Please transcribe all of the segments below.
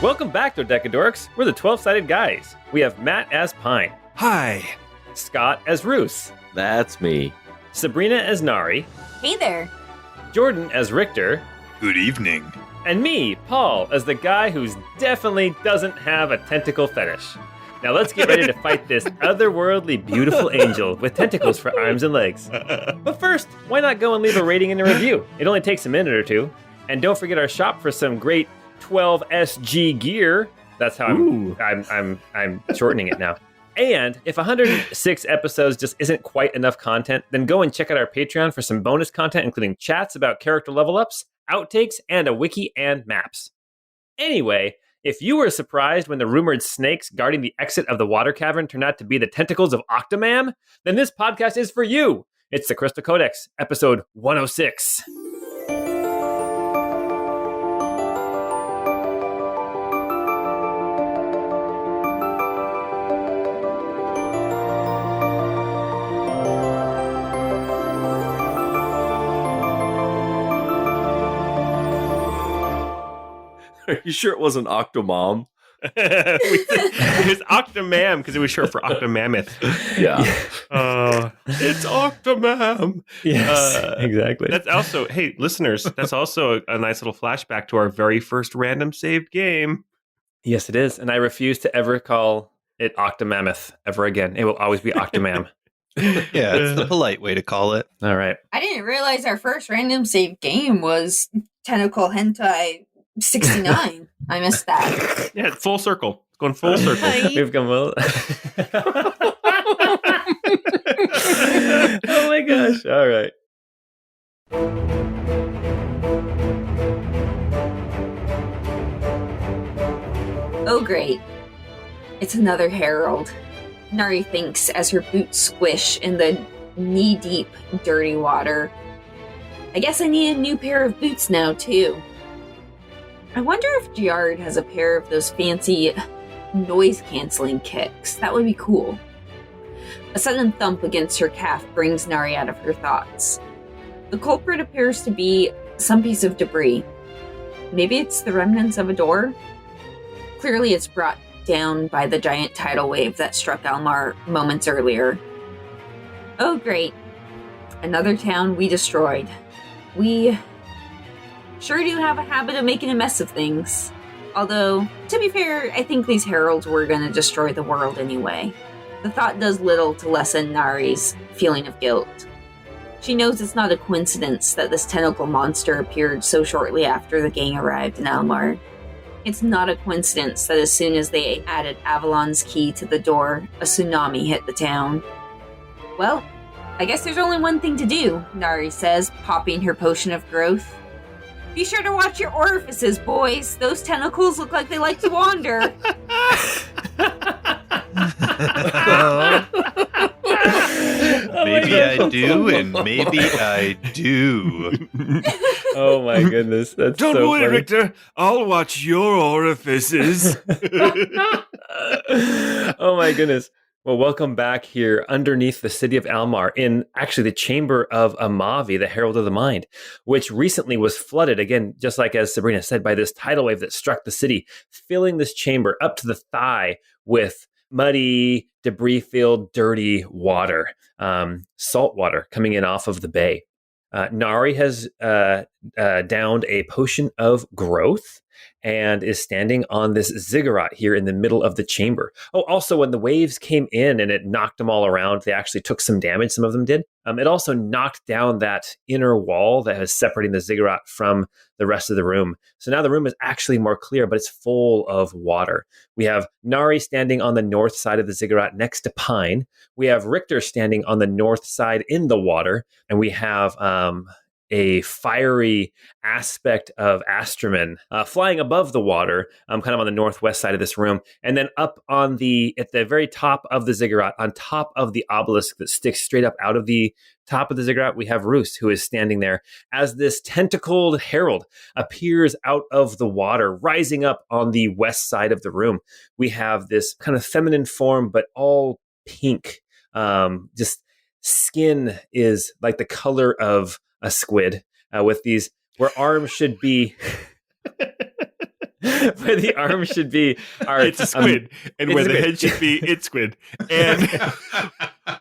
Welcome back to Decadorks. We're the 12-sided guys. We have Matt as Pine. Hi. Scott as Roos. That's me. Sabrina as Nari. Hey there. Jordan as Richter. Good evening. And me, Paul, as the guy who definitely doesn't have a tentacle fetish. Now let's get ready to fight this otherworldly beautiful angel with tentacles for arms and legs. But first, why not go and leave a rating and a review? It only takes a minute or two. And don't forget our shop for some great 12SG gear. That's how I'm shortening it now. And if 106 episodes just isn't quite enough content, then go and check out our Patreon for some bonus content, including chats about character level ups, outtakes, and a wiki and maps. Anyway, if you were surprised when the rumored snakes guarding the exit of the water cavern turned out to be the tentacles of Octomam, then this podcast is for you. It's the Crystal Codex, episode 106. Are you sure it wasn't Octomom? It was Octomam because it was short for Octomammoth. Yeah. It's Octomam. Yes, exactly. That's also, hey, listeners, that's also a nice little flashback to our very first random saved game. Yes, it is. And I refuse to ever call it Octomammoth ever again. It will always be Octomam. Yeah, it's the polite way to call it. All right. I didn't realize our first random save game was Tentacle Hentai 69. I missed that. Yeah, full circle. It's going full circle. We've come well. Oh my gosh. All right. Oh, great. It's another Herald. Nari thinks as her boots squish in the knee-deep, dirty water. I guess I need a new pair of boots now, too. I wonder if Giard has a pair of those fancy noise-canceling kicks. That would be cool. A sudden thump against her calf brings Nari out of her thoughts. The culprit appears to be some piece of debris. Maybe it's the remnants of a door? Clearly it's brought down by the giant tidal wave that struck Almar moments earlier. Oh great. Another town we destroyed. We sure do have a habit of making a mess of things. Although, to be fair, I think these heralds were going to destroy the world anyway. The thought does little to lessen Nari's feeling of guilt. She knows it's not a coincidence that this tentacle monster appeared so shortly after the gang arrived in Almar. It's not a coincidence that as soon as they added Avalon's key to the door, a tsunami hit the town. Well, I guess there's only one thing to do, Nari says, popping her potion of growth. Be sure to watch your orifices, boys. Those tentacles look like they like to wander. Maybe I do, and maybe I do. Oh my goodness. That's Don't so worry, funny. Richter. I'll watch your orifices. Oh my goodness. Well, welcome back here underneath the city of Almar in actually the chamber of Amavi, the Herald of the Mind, which recently was flooded, again, just like as Sabrina said, by this tidal wave that struck the city, filling this chamber up to the thigh with muddy, debris-filled, dirty water, salt water coming in off of the bay. Nari has downed a potion of growth and is standing on this ziggurat here in the middle of the chamber. Oh, also, when the waves came in and it knocked them all around, they actually took some damage, some of them did. It also knocked down that inner wall that was separating the ziggurat from the rest of the room. So now the room is actually more clear, but it's full of water. We have Nari standing on the north side of the ziggurat next to Pine. We have Richter standing on the north side in the water. And we have a fiery aspect of Astraman flying above the water, kind of on the northwest side of this room. And then up on at the very top of the ziggurat, on top of the obelisk that sticks straight up out of the top of the ziggurat, we have Roos, who is standing there as this tentacled herald appears out of the water, rising up on the west side of the room. We have this kind of feminine form, but all pink. Just skin is like the color of a squid, with these where arms should be where the arms should be are It's a squid. And it's where a the squid. head should be, it's squid. And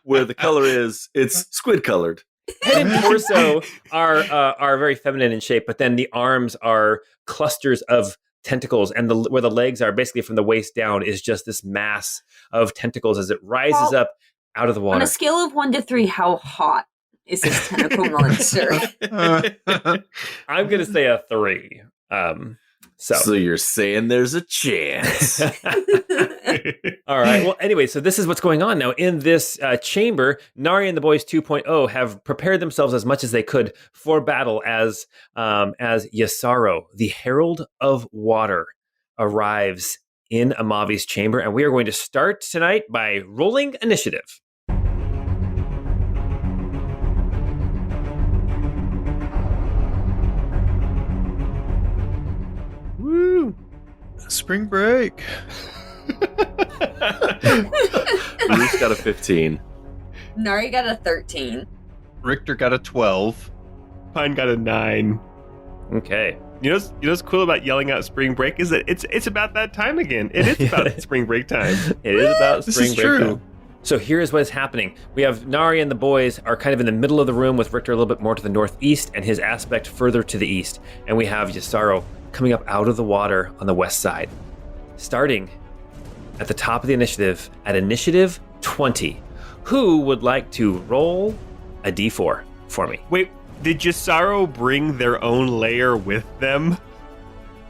Where the color is, it's squid colored. head and torso are very feminine in shape, but then the arms are clusters of tentacles, and where the legs are basically from the waist down is just this mass of tentacles as it rises Well, up out of the On water. a scale of 1 to 3, how hot is this tentacle monster? I'm gonna say a 3. So you're saying there's a chance. All right. Well, anyway, so this is what's going on now in this chamber. Nari and the Boys 2.0 have prepared themselves as much as they could for battle as Yisaro, the Herald of Water, arrives in Amavi's chamber, and we are going to start tonight by rolling initiative. woo. Spring break. Bruce got a 15. Nari got a 13. Richter got a 12. Pine got a 9. Okay. You know what's cool about yelling out spring break is that it's about that time again. It is about spring break time. It is about This spring is break true. time. So here's what is happening. We have Nari and the Boys are kind of in the middle of the room with Richter a little bit more to the northeast and his aspect further to the east. And we have Yisaro coming up out of the water on the west side. Starting at the top of the initiative at initiative 20. Who would like to roll a d4 for me? Wait, did Yisaro bring their own layer with them?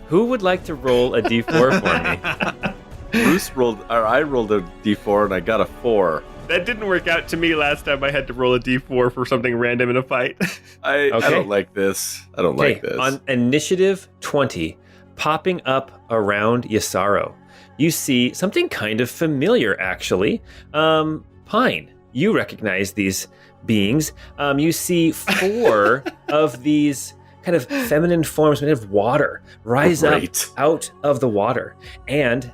Who would like to roll a d4 for me? I rolled a d4 and I got a 4. That didn't work out to me last time I had to roll a d4 for something random in a fight. I Okay. don't like this. I don't like this. On initiative 20, popping up around Yisaro, you see something kind of familiar, actually. Pine, you recognize these beings. You see 4 of these kind of feminine forms made of water rise Great. up out of the water. And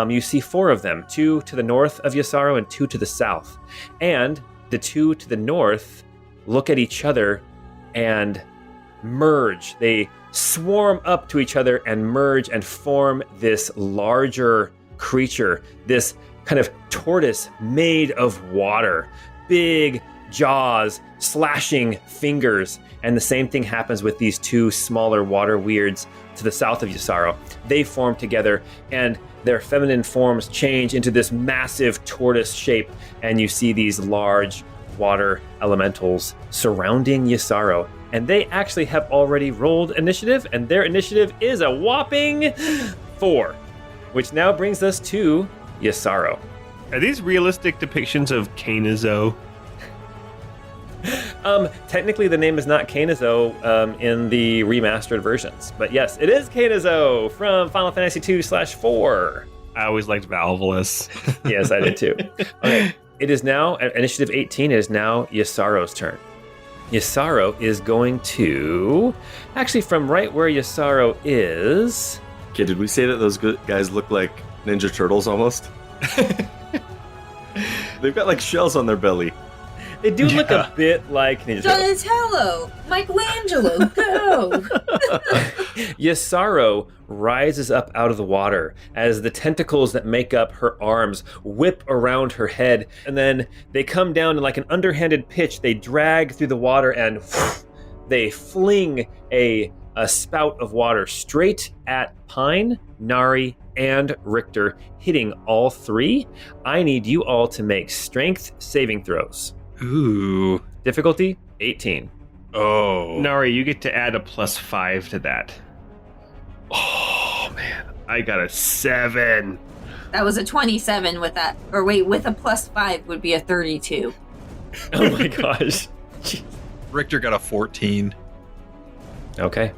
you see 4 of them, 2 to the north of Yisaro and 2 to the south. And the 2 to the north look at each other and merge. They swarm up to each other and merge and form this larger creature, this kind of tortoise made of water. Big jaws, slashing fingers. And the same thing happens with these 2 smaller water weirds to the south of Yisaro. They form together and their feminine forms change into this massive tortoise shape. And you see these large water elementals surrounding Yisaro. And they actually have already rolled initiative, and their initiative is a whopping 4, which now brings us to Yisaro. Are these realistic depictions of Kanazo? Technically, the name is not Kanazo in the remastered versions, but yes, it is Kanazo from Final Fantasy 2/4. I always liked Valvolus. Yes, I did too. Okay, it is now at initiative 18. It is now Yisaro's turn. Yisaro is going to actually from right where Yisaro is. Okay, did we say that those guys look like Ninja Turtles almost? They've got like shells on their belly. They do look a bit like Ninja Turtles. Donatello! Michelangelo, go! Yisaro rises up out of the water as the tentacles that make up her arms whip around her head, and then they come down in like an underhanded pitch. They drag through the water and they fling a spout of water straight at Pine, Nari, and Richter, hitting all 3. I need you all to make strength saving throws. Ooh. Difficulty 18. Oh. Nari, you get to add a +5 to that. Oh, man. I got a 7. That was a 27 with that. Or wait, with a +5 would be a 32. Oh my gosh. Richter got a 14. Okay.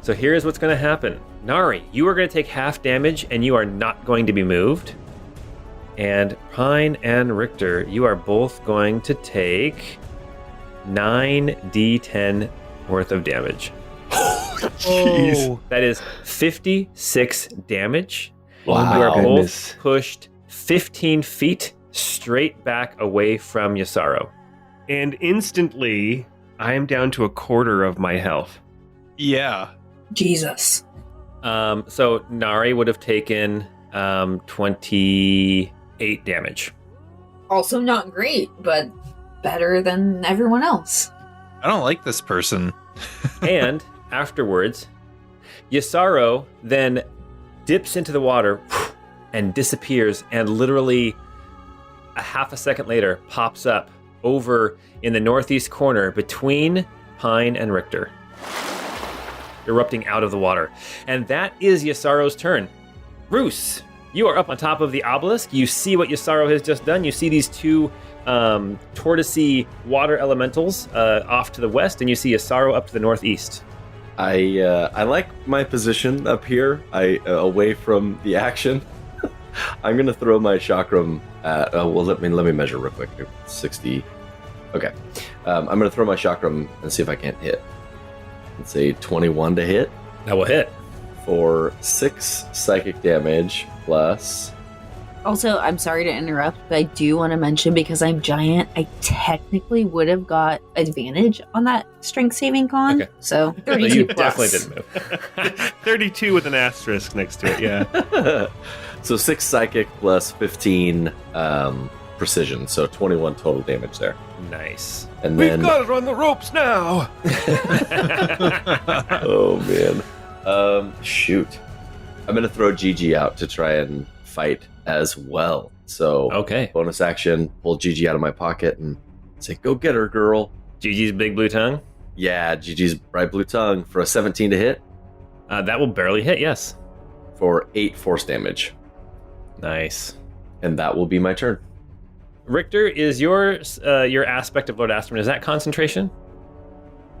So here's what's going to happen. Nari, you are going to take half damage and you are not going to be moved. And Pine and Richter, you are both going to take 9d10 worth of damage. Oh. That is 56 damage. Wow. You are both Goodness. pushed 15 feet straight back away from Yisaro. And instantly, I am down to a quarter of my health. Yeah. Jesus. So Nari would have taken 28 damage. Also not great, but better than everyone else. I don't like this person. And afterwards, Yisaro then dips into the water and disappears, and literally a half a second later pops up over in the northeast corner between Pine and Richter, erupting out of the water. And that is Yisaro's turn. Roos, you are up on top of the obelisk. You see what Yisaro has just done. You see these two tortoisey water elementals off to the west, and you see Yisaro up to the northeast. I like my position up here, away from the action. I'm gonna throw my chakram at. Let me measure real quick. 60. Okay, I'm gonna throw my chakram and see if I can't hit. Let's say 21 to hit. That will hit For 6 psychic damage plus. Also, I'm sorry to interrupt, but I do want to mention, because I'm giant, I technically would have got advantage on that strength saving con. Okay. So 32 you plus. definitely didn't move. 32 with an asterisk next to it, yeah. So 6 psychic plus 15 precision, so 21 total damage there. Nice. And then We've got it on the ropes now! oh man. Shoot. I'm gonna throw Gigi out to try and fight as well. So Okay. bonus action, pull Gigi out of my pocket and say, "Go get her, girl." Gigi's big blue tongue. Yeah, Gigi's bright blue tongue for a 17 to hit That will barely hit, yes. for 8 force damage. Nice. And that will be my turn. Richter, is your aspect of Lord Asterman, is that concentration?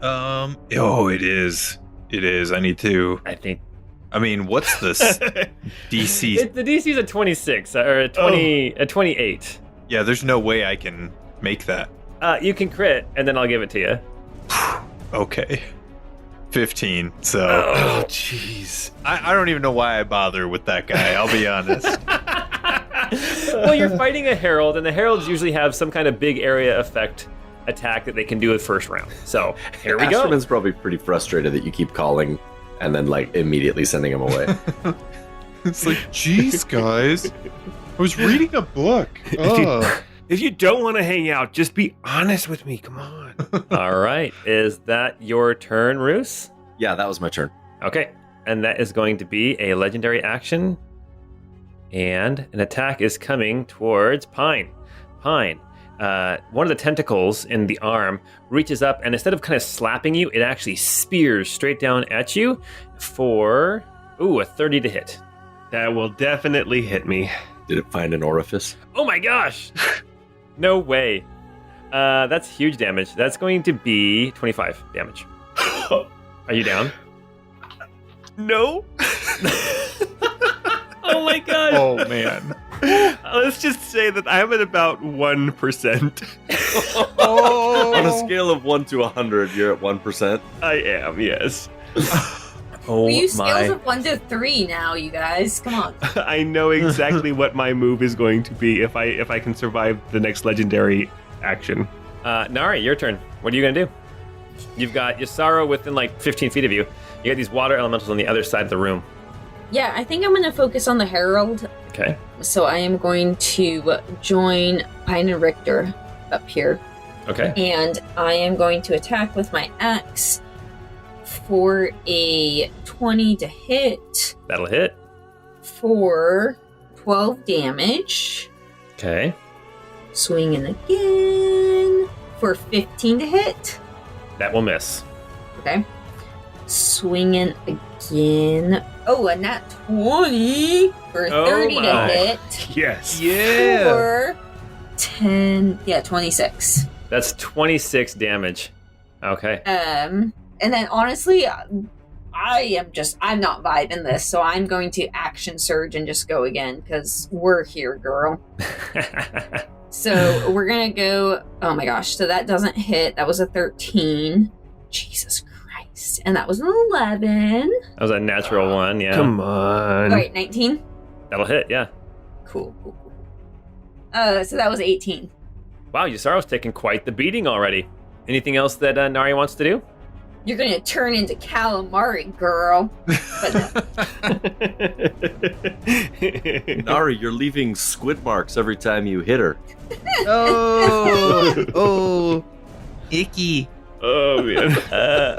Oh, it is. It is. I need to. I think I mean, what's this DC? the DC is a 26 or a 28. Yeah, there's no way I can make that. You can crit, and then I'll give it to you. Okay. 15. So. Oh, jeez. I don't even know why I bother with that guy. I'll be honest. Well, you're fighting a herald, and the heralds usually have some kind of big area effect attack that they can do with first round. So here we go. Asterman's probably pretty frustrated that you keep calling and then like immediately sending him away. It's like, geez, guys. I was reading a book. If you don't want to hang out, just be honest with me. Come on. All right. Is that your turn, Roos? Yeah, that was my turn. Okay. And that is going to be a legendary action. And an attack is coming towards Pine. Pine. One of the tentacles in the arm reaches up, and instead of kind of slapping you, it actually spears straight down at you for, a 30 to hit. That will definitely hit me. Did it find an orifice? Oh my gosh! No way. That's huge damage. That's going to be 25 damage. Are you down? No. Oh my god! Oh, man. Let's just say that I'm at about 1%. On a scale of 1 to 100, you're at 1%. I am, yes. Oh We use my! scales of 1 to 3 now, you guys. Come on. I know exactly what my move is going to be if I can survive the next legendary action. Nari, your turn. What are you gonna do? You've got Yisaro within like 15 feet of you. You got these water elementals on the other side of the room. Yeah, I think I'm going to focus on the Herald. Okay. So I am going to join Pine and Richter up here. Okay. And I am going to attack with my axe for a 20 to hit That'll hit. for 12 damage. Okay. Swinging again for 15 to hit. That will miss. Okay. Swinging again. Oh, a nat 20 for Oh 30 to my. hit. Yes. For 26. That's 26 damage. Okay. And then honestly, I'm not vibing this, so I'm going to action surge and just go again, because we're here, girl. So we're gonna go, oh my gosh, so that doesn't hit. That was a 13. Jesus Christ. And that was an 11. That was a natural one, yeah. Come on. All right, 19. That'll hit, yeah. Cool. So that was 18. Wow, Yisaro's taking quite the beating already. Anything else that Nari wants to do? You're gonna turn into calamari, girl. But no. Nari, you're leaving squid marks every time you hit her. Oh, icky. Oh, man.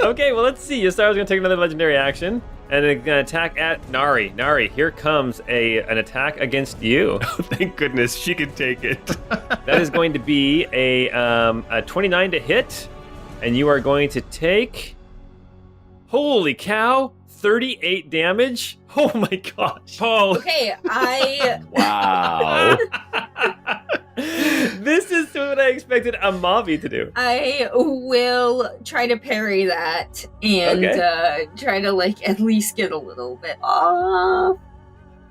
Okay, well, let's see. Yisaro's going to take another legendary action, and it's going to attack at Nari. Nari, here comes an attack against you. Thank goodness she could take it. That is going to be a 29 to hit, and you are going to take... Holy cow! 38 damage? Oh my gosh. Paul. Okay, I Wow. This is what I expected a Mavi to do. will try to parry that and try to at least get a little bit off.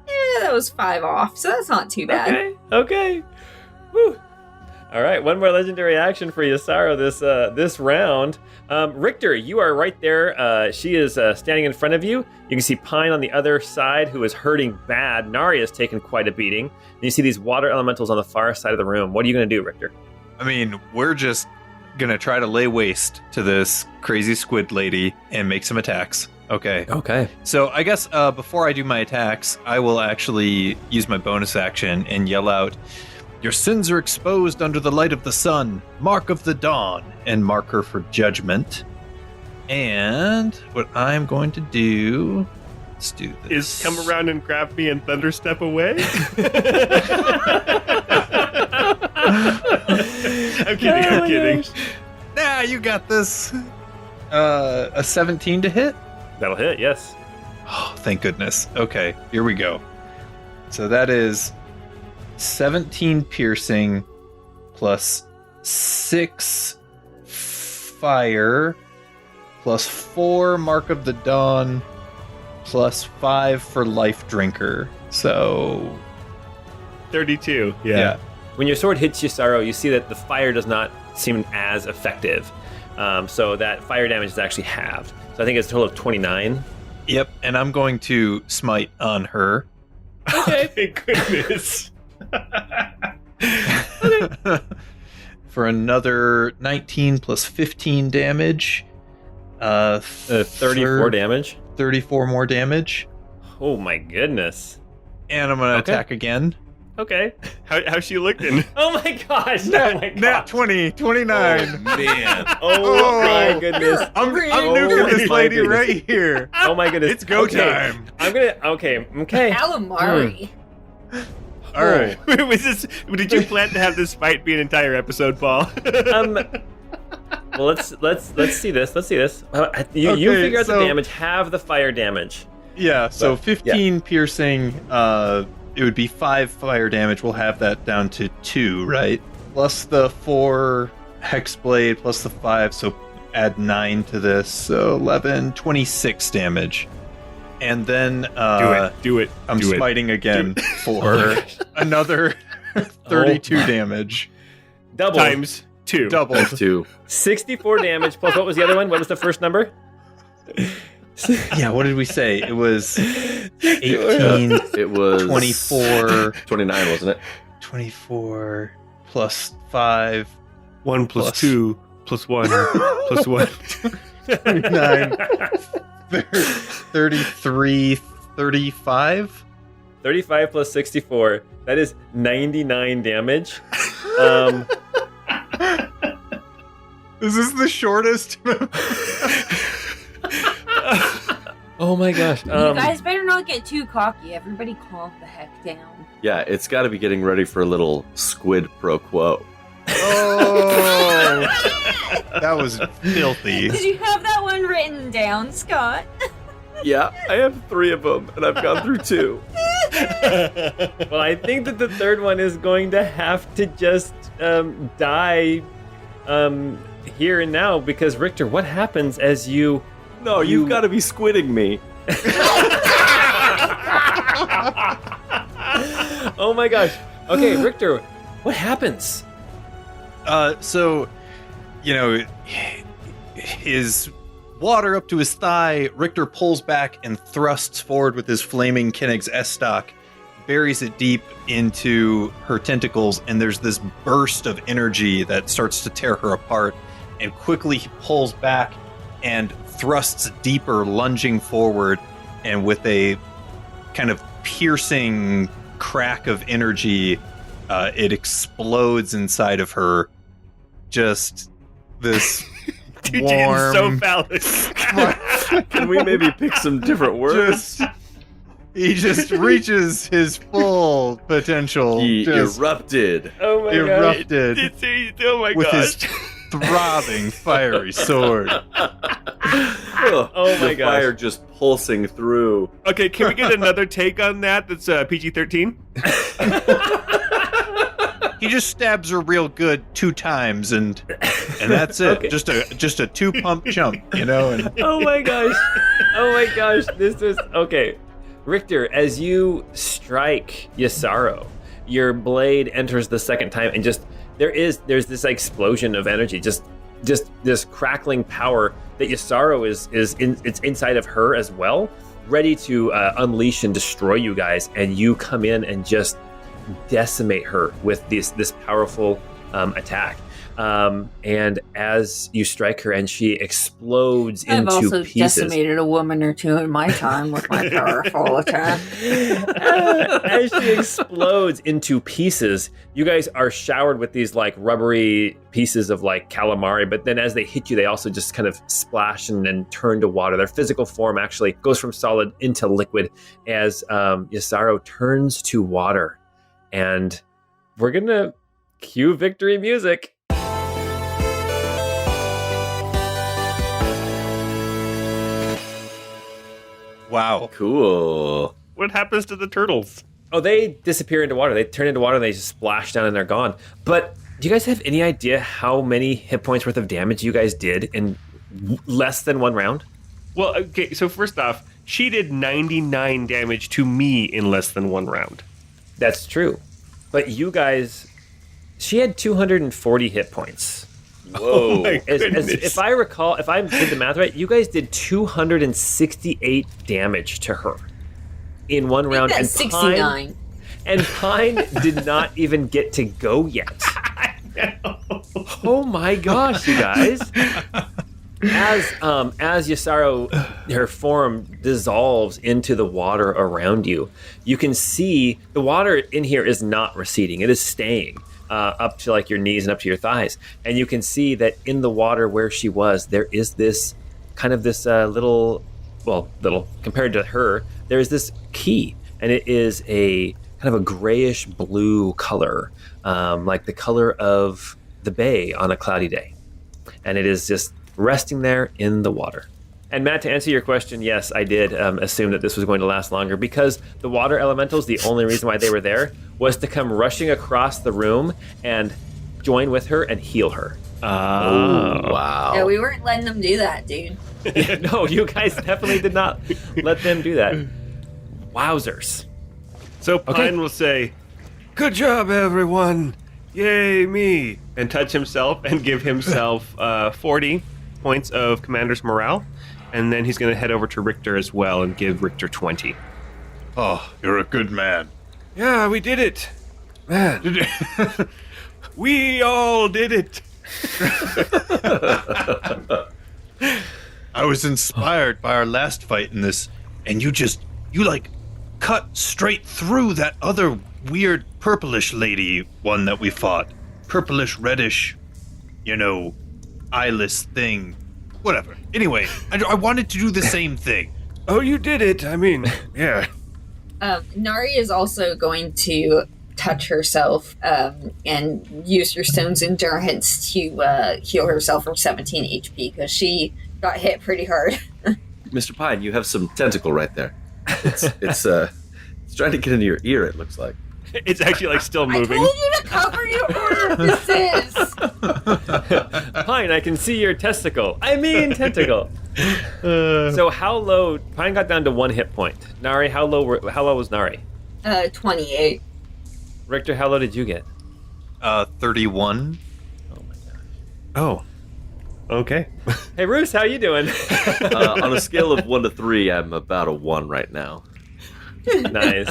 Yeah, that was 5 off, so that's not too bad. Okay. Woo. All right, one more legendary action for Yisaro this round. Richter, you are right there. She is standing in front of you. You can see Pine on the other side, who is hurting bad. Nari has taken quite a beating. And you see these water elementals on the far side of the room. What are you going to do, Richter? I mean, we're just gonna try to lay waste to this crazy squid lady and make some attacks. Okay. Okay. So I guess before I do my attacks, I will actually use my bonus action and yell out, "Your sins are exposed under the light of the sun, mark of the dawn," and mark her for judgment. And what I'm going to do, let's do this. Is come around and grab me and thunder step away? I'm kidding. Nah, you got this. A 17 to hit? That'll hit, yes. Oh, thank goodness. Okay, here we go. So that is 17 piercing plus 6 fire plus 4 mark of the dawn plus 5 for life drinker. So 32. yeah. When your sword hits Yisaro, you see that the fire does not seem as effective. So that fire damage is actually halved. So I think it's a total of 29. Yep, and I'm going to smite on her. Okay. Thank goodness. For another 19 plus 15 damage. 34 damage. 34 more damage. Oh my goodness. And I'm going to attack again. Okay. How's she looking? Oh my gosh. Oh my Nat gosh. 20, 29. Man. Oh my goodness. I'm Oh nuking this my lady goodness. right here. Oh my goodness. It's go Okay. time. I'm gonna. Okay. Calamari. All right. Did you plan to have this fight be an entire episode, Paul? Well, let's see this. Let's see this. You Okay, figure out the so- damage. Have the fire damage. Yeah, so But, 15 piercing, it would be 5 fire damage. We'll have that down to 2, right? Plus the 4 hexblade, plus the 5, so add 9 to this. So 11, 26 damage. And then do it. I'm do it. smiting again for another 32 damage. Double. Times 2. Double. Times 2. 64 damage plus what was the other one? What was the first number? Yeah, what did we say? It was 18, It was 24, 29, wasn't it? 24 plus 5. 1 plus Plus. 2 plus 1 plus 1. 29, 33, 35. 35 plus 64. That is 99 damage. Is this the shortest? Oh my gosh. You guys better not get too cocky. Everybody calm the heck down. Yeah, it's got to be getting ready for a little squid pro quo. Oh, that was filthy. Did you have that one written down, Scott? Yeah, I have 3 of them, and I've gone through 2. Well, I think that the third one is going to have to just die here and now because Richter, what happens as you? No, you've got to be squidding me. Oh my gosh. Okay, Richter, what happens? So, his water up to his thigh, Richter pulls back and thrusts forward with his flaming Kinnig's S-stock, buries it deep into her tentacles, and there's this burst of energy that starts to tear her apart, and quickly he pulls back and thrusts deeper, lunging forward, and with a kind of piercing crack of energy, it explodes inside of her. Just this Dude, warm... so phallus. Can we maybe pick some different words? He just reaches his full potential. He just erupted. Oh my erupted Oh my with gosh. his throbbing, fiery sword. Oh my The gosh. fire just pulsing through. Okay, can we get another take on that? That's PG-13. He just stabs her real good 2 times, and that's it. Okay. Just a 2-pump jump, you know. And Oh my gosh. Oh my gosh. This is okay. Richter, as you strike Yisaro, your blade enters the second time, and just there's this explosion of energy, just this crackling power that Yisaro it's inside of her as well, ready to unleash and destroy you guys, and you come in and just decimate her with this powerful attack. And as you strike her and she explodes I've into also pieces. decimated a woman or two in my time with my powerful attack. As she explodes into pieces, you guys are showered with these like rubbery pieces of like calamari, but then as they hit you, they also just kind of splash and then turn to water. Their physical form actually goes from solid into liquid as Yisaro turns to water. And we're gonna cue victory music. wow, Cool. What happens to the turtles? Oh, they disappear into water. They turn into water and they just splash down and they're gone. But do you guys have any idea how many hit points worth of damage you guys did in less than 1 round? Well, okay, so first off, she did 99 damage to me in less than 1 round. That's true. But you guys, she had 240 hit points. Whoa. my goodness. If I recall, if I did the math right, you guys did 268 damage to her in 1 round. That's And 69. Pine did not even get to go yet. Oh my gosh, you guys. As Yisaro, her form dissolves into the water around you, you can see the water in here is not receding. It is staying up to like your knees and up to your thighs. And you can see that in the water where she was, there is this kind of this little, compared to her, there is this key. And it is a kind of a grayish blue color, like the color of the bay on a cloudy day. And it is just resting there in the water. And Matt, to answer your question, yes, I did assume that this was going to last longer because the water elementals, the only reason why they were there was to come rushing across the room and join with her and heal her. Oh, wow. Yeah, we weren't letting them do that, dude. No, you guys definitely did not let them do that. Wowzers. So Pine will say, "Good job, everyone! Yay, me!" and touch himself and give himself 40 points of commander's morale. And then he's going to head over to Richter as well and give Richter 20. oh, you're a good man. Yeah, we did it. Man, we all did it. I was inspired by our last fight in this, and you like cut straight through that other weird purplish lady one that we fought. Purplish, reddish, eyeless thing. Whatever. Anyway, I wanted to do the same thing. Oh, you did it. I mean, yeah. Nari is also going to touch herself and use her stone's endurance to heal herself from 17 HP because she got hit pretty hard. Mr. Pine, you have some tentacle right there. It's trying to get into your ear, it looks like. It's actually like still I moving. told you to cover your orifices! Pine, I can see your testicle. I mean tentacle. So how low? Pine got down to 1 hit point. Nari, how low was Nari? 28. Richter, how low did you get? 31. Oh my gosh. Oh. Okay. Hey, Roos, how you doing? On a scale of 1 to 3, I'm about a 1 right now. Nice.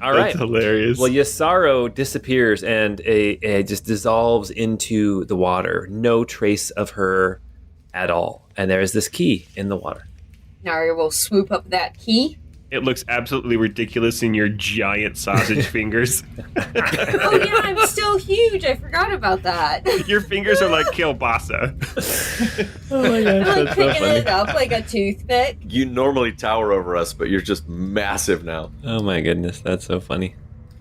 All right. That's hilarious. Well, Yisaro disappears and just dissolves into the water. No trace of her at all. And there is this key in the water. Nari will swoop up that key. It looks absolutely ridiculous in your giant sausage fingers. Oh yeah, I'm still huge. I forgot about that. Your fingers are like kielbasa. Oh my gosh, I'm like picking it up like a toothpick. You normally tower over us, but you're just massive now. Oh my goodness, that's so funny.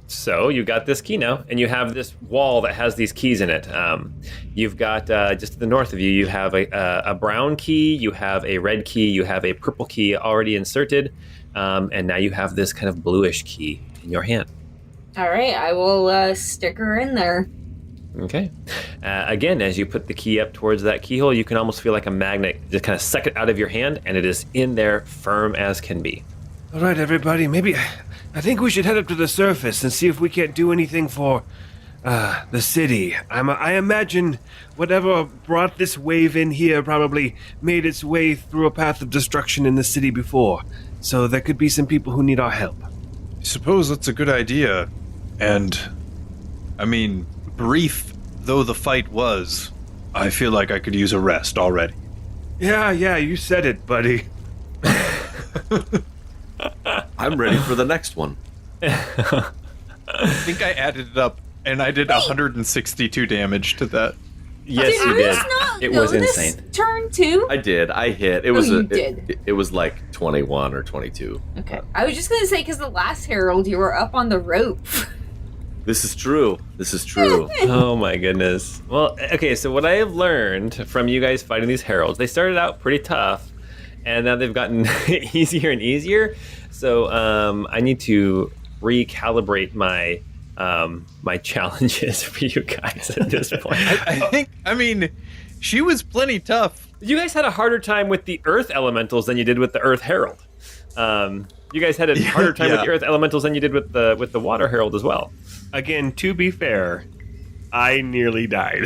So you got this key now, and you have this wall that has these keys in it. You've got, just to the north of you, you have a brown key, you have a red key, you have a purple key already inserted, and now you have this kind of bluish key in your hand. All right, I will stick her in there. Okay. Again, as you put the key up towards that keyhole, you can almost feel like a magnet just kind of suck it out of your hand, and it is in there firm as can be. All right, everybody, maybe I think we should head up to the surface and see if we can't do anything for the city. I imagine whatever brought this wave in here probably made its way through a path of destruction in the city before. So there could be some people who need our help. I suppose that's a good idea. And, I mean, brief though the fight was, I feel like I could use a rest already. Yeah, you said it, buddy. I'm ready for the next one. I think I added it up, and I did 162 damage to that. Yes, you Did did. Reese not It know was this insane. turn too? I did. I hit. It was you did. It was like 21 or 22. Okay. I was just gonna say because the last Herald you were up on the rope. This is true. This is true. Oh my goodness. Well, okay, so what I have learned from you guys fighting these heralds, they started out pretty tough, and now they've gotten easier and easier. So I need to recalibrate my my challenges for you guys at this point. I mean, she was plenty tough. You guys had a harder time with the Earth Elementals than you did with the Earth Herald. You guys had a harder time with the Earth Elementals than you did with the Water Herald as well. Again, to be fair, I nearly died.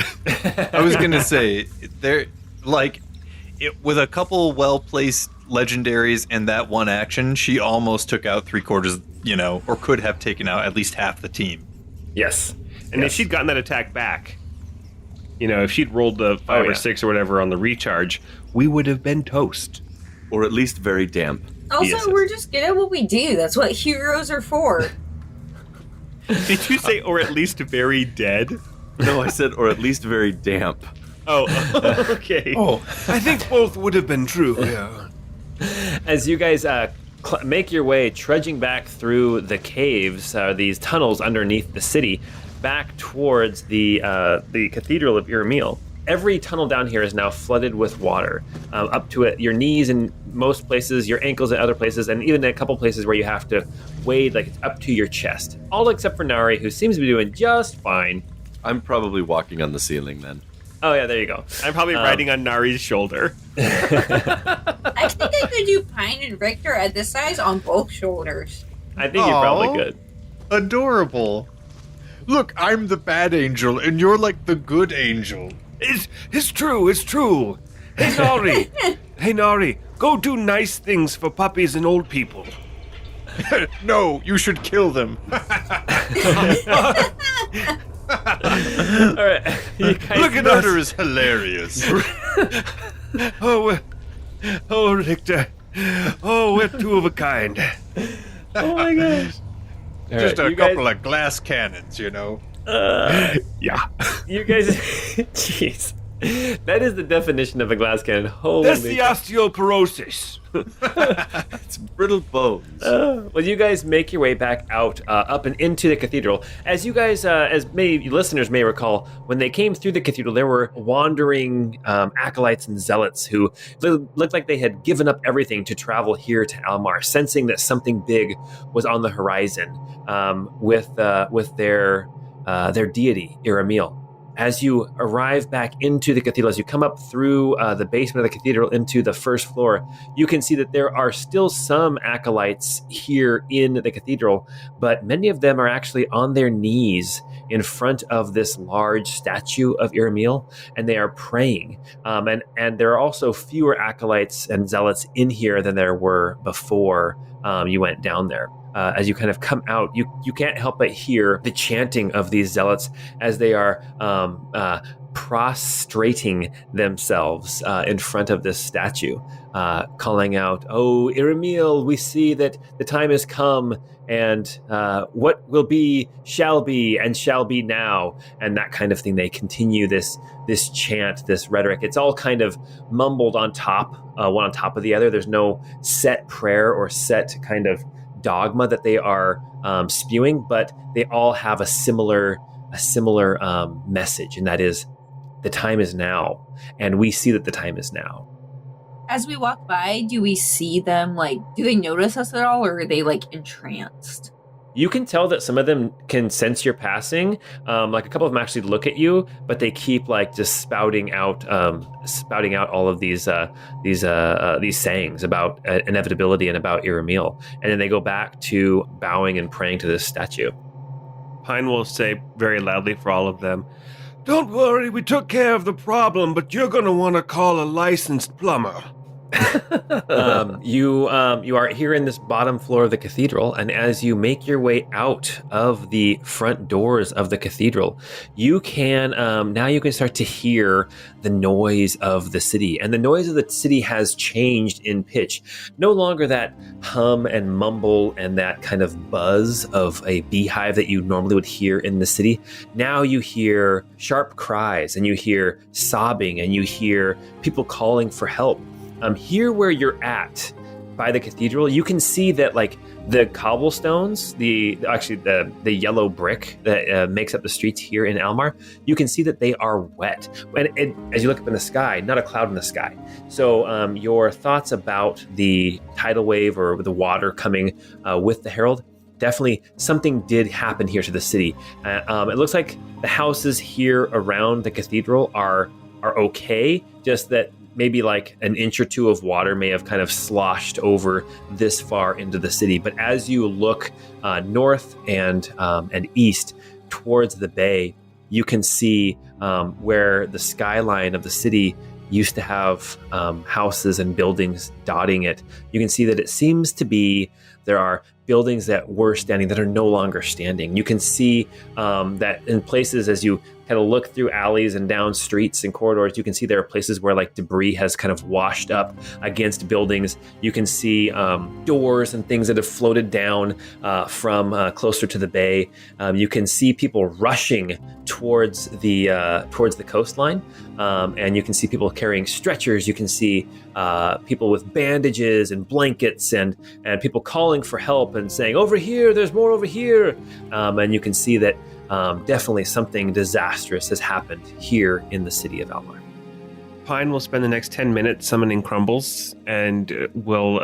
I was gonna say with a couple well-placed legendaries and that one action, she almost took out 3/4, or could have taken out at least half the team. Yes. And if she'd gotten that attack back, if she'd rolled the 5 or 6 or whatever on the recharge, we would have been toast. Or at least very damp. Also, Yes. we're just good at what we do. That's what heroes are for. Did you say, or at least very dead? No, I said, or at least very damp. Oh, okay. Oh, I think both would have been true. Yeah. As you guys make your way, trudging back through the caves, these tunnels underneath the city, back towards the Cathedral of Iramil. Every tunnel down here is now flooded with water, up to your knees in most places, your ankles in other places, and even in a couple places where you have to wade like it's up to your chest. All except for Nari, who seems to be doing just fine. I'm probably walking on the ceiling then. Oh yeah, there you go. I'm probably riding on Nari's shoulder. I think I could do Pine and Richter at this size on both shoulders. I think you probably could. adorable. Look, I'm the bad angel, and you're like the good angel. It's true, it's true. Hey, Nari. Hey, Nari, go do nice things for puppies and old people. No, you should kill them. All right, you guys. Look at Murder us. is hilarious. Oh, Richter. Oh, we're two of a kind. Oh my gosh. All Just right, a you guys- couple of glass cannons, Yeah. You guys, jeez, that is the definition of a glass cannon. Holy. That's the osteoporosis. It's brittle bones. Well, you guys make your way back out, up and into the cathedral. As you guys, as many listeners may recall, when they came through the cathedral, there were wandering acolytes and zealots who looked like they had given up everything to travel here to Almar, sensing that something big was on the horizon with their deity, Iramil. As you arrive back into the cathedral, as you come up through the basement of the cathedral into the first floor, you can see that there are still some acolytes here in the cathedral, but many of them are actually on their knees in front of this large statue of Iramil, and they are praying. And there are also fewer acolytes and zealots in here than there were before you went down there. As you kind of come out, you can't help but hear the chanting of these zealots as they are prostrating themselves in front of this statue, calling out, "Oh, Iremil, we see that the time has come, and what will be, and shall be now," and that kind of thing. They continue this chant, this rhetoric. It's all kind of mumbled on top, one on top of the other. There's no set prayer or set kind of dogma that they are spewing, but they all have a similar message, and that is, the time is now, and we see that the time is now. As we walk by, do we see them, do they notice us at all, or are they, entranced? You can tell that some of them can sense you're passing. A couple of them actually look at you, but they keep just spouting out all of these sayings about inevitability and about Iremil, and then they go back to bowing and praying to this statue. Pine will say very loudly for all of them, "Don't worry, we took care of the problem, but you're going to want to call a licensed plumber." You are here in this bottom floor of the cathedral, and as you make your way out of the front doors of the cathedral, you can now you can start to hear the noise of the city, and the noise of the city has changed in pitch. No longer that hum and mumble and that kind of buzz of a beehive that you normally would hear in the city. Now you hear sharp cries, and you hear sobbing, and you hear people calling for help. Here where you're at by the cathedral, you can see that the cobblestones, the yellow brick that makes up the streets here in Almar, you can see that they are wet. And as you look up in the sky, not a cloud in the sky. So your thoughts about the tidal wave or the water coming with the Herald, definitely something did happen here to the city. It looks like the houses here around the cathedral are okay, just that maybe an inch or two of water may have kind of sloshed over this far into the city. But as you look north and east towards the bay, you can see where the skyline of the city used to have houses and buildings dotting it. You can see that it seems to be there are buildings that were standing that are no longer standing. You can see that in places, as you kind of look through alleys and down streets and corridors, you can see there are places where debris has kind of washed up against buildings. You can see doors and things that have floated down from closer to the bay. You can see people rushing towards the coastline, and you can see people carrying stretchers. You can see people with bandages and blankets, and people calling for help and saying, "Over here, there's more over here," and you can see that definitely something disastrous has happened here in the city of Almar. Pine will spend the next 10 minutes summoning Crumbles, and will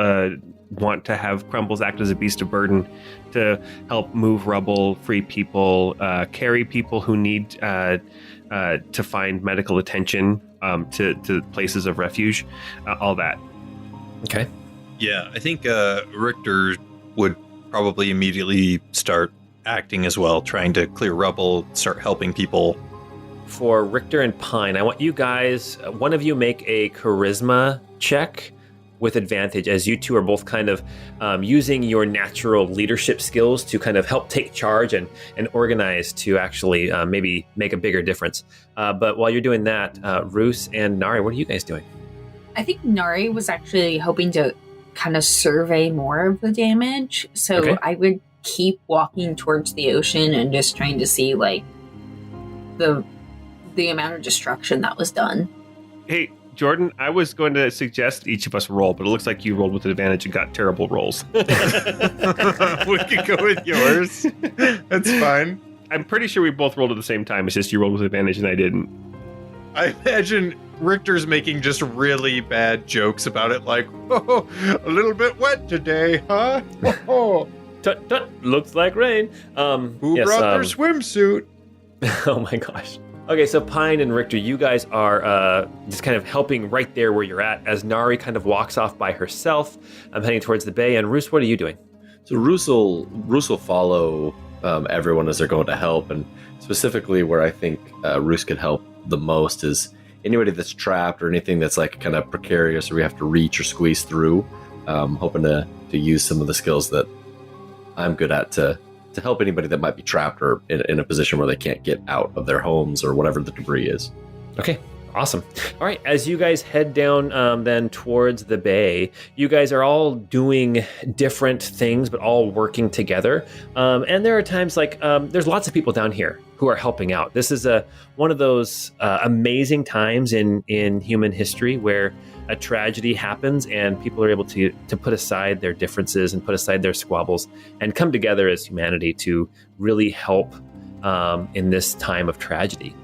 want to have Crumbles act as a beast of burden to help move rubble, free people, carry people who need to find medical attention to places of refuge, all that. Okay. Yeah, I think Richter would probably immediately start acting as well, trying to clear rubble, start helping people. For Richter and Pine, I want you guys, one of you make a charisma check with advantage, as you two are both kind of using your natural leadership skills to kind of help take charge and organize to actually maybe make a bigger difference. But while you're doing that, Roos and Nari, what are you guys doing? I think Nari was actually hoping to kind of survey more of the damage, so okay. I would keep walking towards the ocean and just trying to see the amount of destruction that was done. Hey, Jordan, I was going to suggest each of us roll, but it looks like you rolled with advantage and got terrible rolls. We could go with yours. That's fine. I'm pretty sure we both rolled at the same time. It's just you rolled with advantage and I didn't. I imagine Richter's making just really bad jokes about it, oh, a little bit wet today, huh? Tut, tut, looks like rain. Who brought their swimsuit? Oh my gosh. Okay, so Pine and Richter, you guys are just kind of helping right there where you're at, as Nari kind of walks off by herself. I'm heading towards the bay, and Roos, what are you doing? So Roos will follow everyone as they're going to help, and specifically where I think Roos could help the most is anybody that's trapped or anything that's kind of precarious or we have to reach or squeeze through. Hoping to use some of the skills that I'm good at to help anybody that might be trapped or in a position where they can't get out of their homes or whatever the debris is. Okay. Awesome. All right. As you guys head down then towards the bay, you guys are all doing different things, but all working together. And there are times like there's lots of people down here who are helping out. This is one of those amazing times in human history where a tragedy happens and people are able to put aside their differences and put aside their squabbles and come together as humanity to really help in this time of tragedy.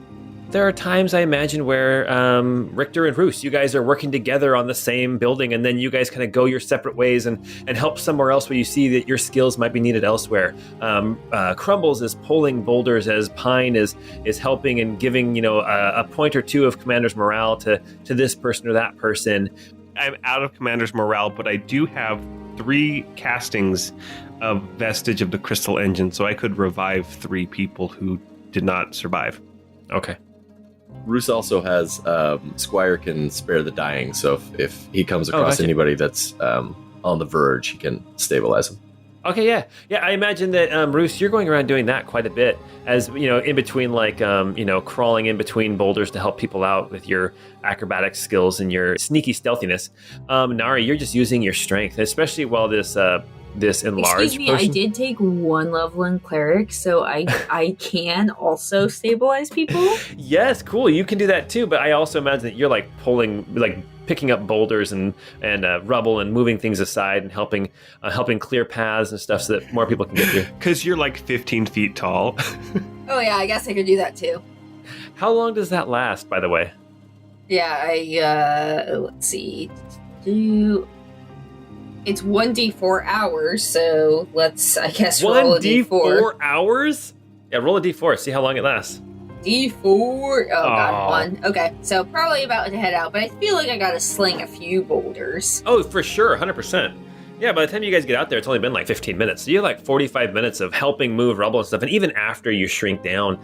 There are times, I imagine, where Richter and Roos, you guys are working together on the same building, and then you guys kind of go your separate ways and help somewhere else where you see that your skills might be needed elsewhere. Crumbles is pulling boulders as Pine is helping and giving, a point or two of commander's morale to this person or that person. I'm out of commander's morale, but I do have 3 castings of vestige of the crystal engine, so I could revive 3 people who did not survive. Okay. Roos also has Squire can spare the dying, so if he comes across anybody that's on the verge, he can stabilize them. Okay, yeah. I imagine that Roos, you're going around doing that quite a bit, as in between, like crawling in between boulders to help people out with your acrobatic skills and your sneaky stealthiness. Nari, you're just using your strength, especially while this enlarged. Excuse me, person. I did take 1 level in cleric, so I can also stabilize people. Yes, cool. You can do that too. But I also imagine that you're like picking up boulders and rubble and moving things aside and helping clear paths and stuff so that more people can get through. Because you're like 15 feet tall. Oh yeah, I guess I could do that too. How long does that last, by the way? Yeah, let's see. It's 1d4 hours, so let's, I guess, roll a d4. 1d4 hours? Yeah, roll a d4, see how long it lasts. D4. Oh, God, 1. Okay, so probably about to head out, but I feel like I gotta sling a few boulders. Oh, for sure, 100%. Yeah, by the time you guys get out there, it's only been like 15 minutes. So you have like 45 minutes of helping move rubble and stuff. And even after you shrink down,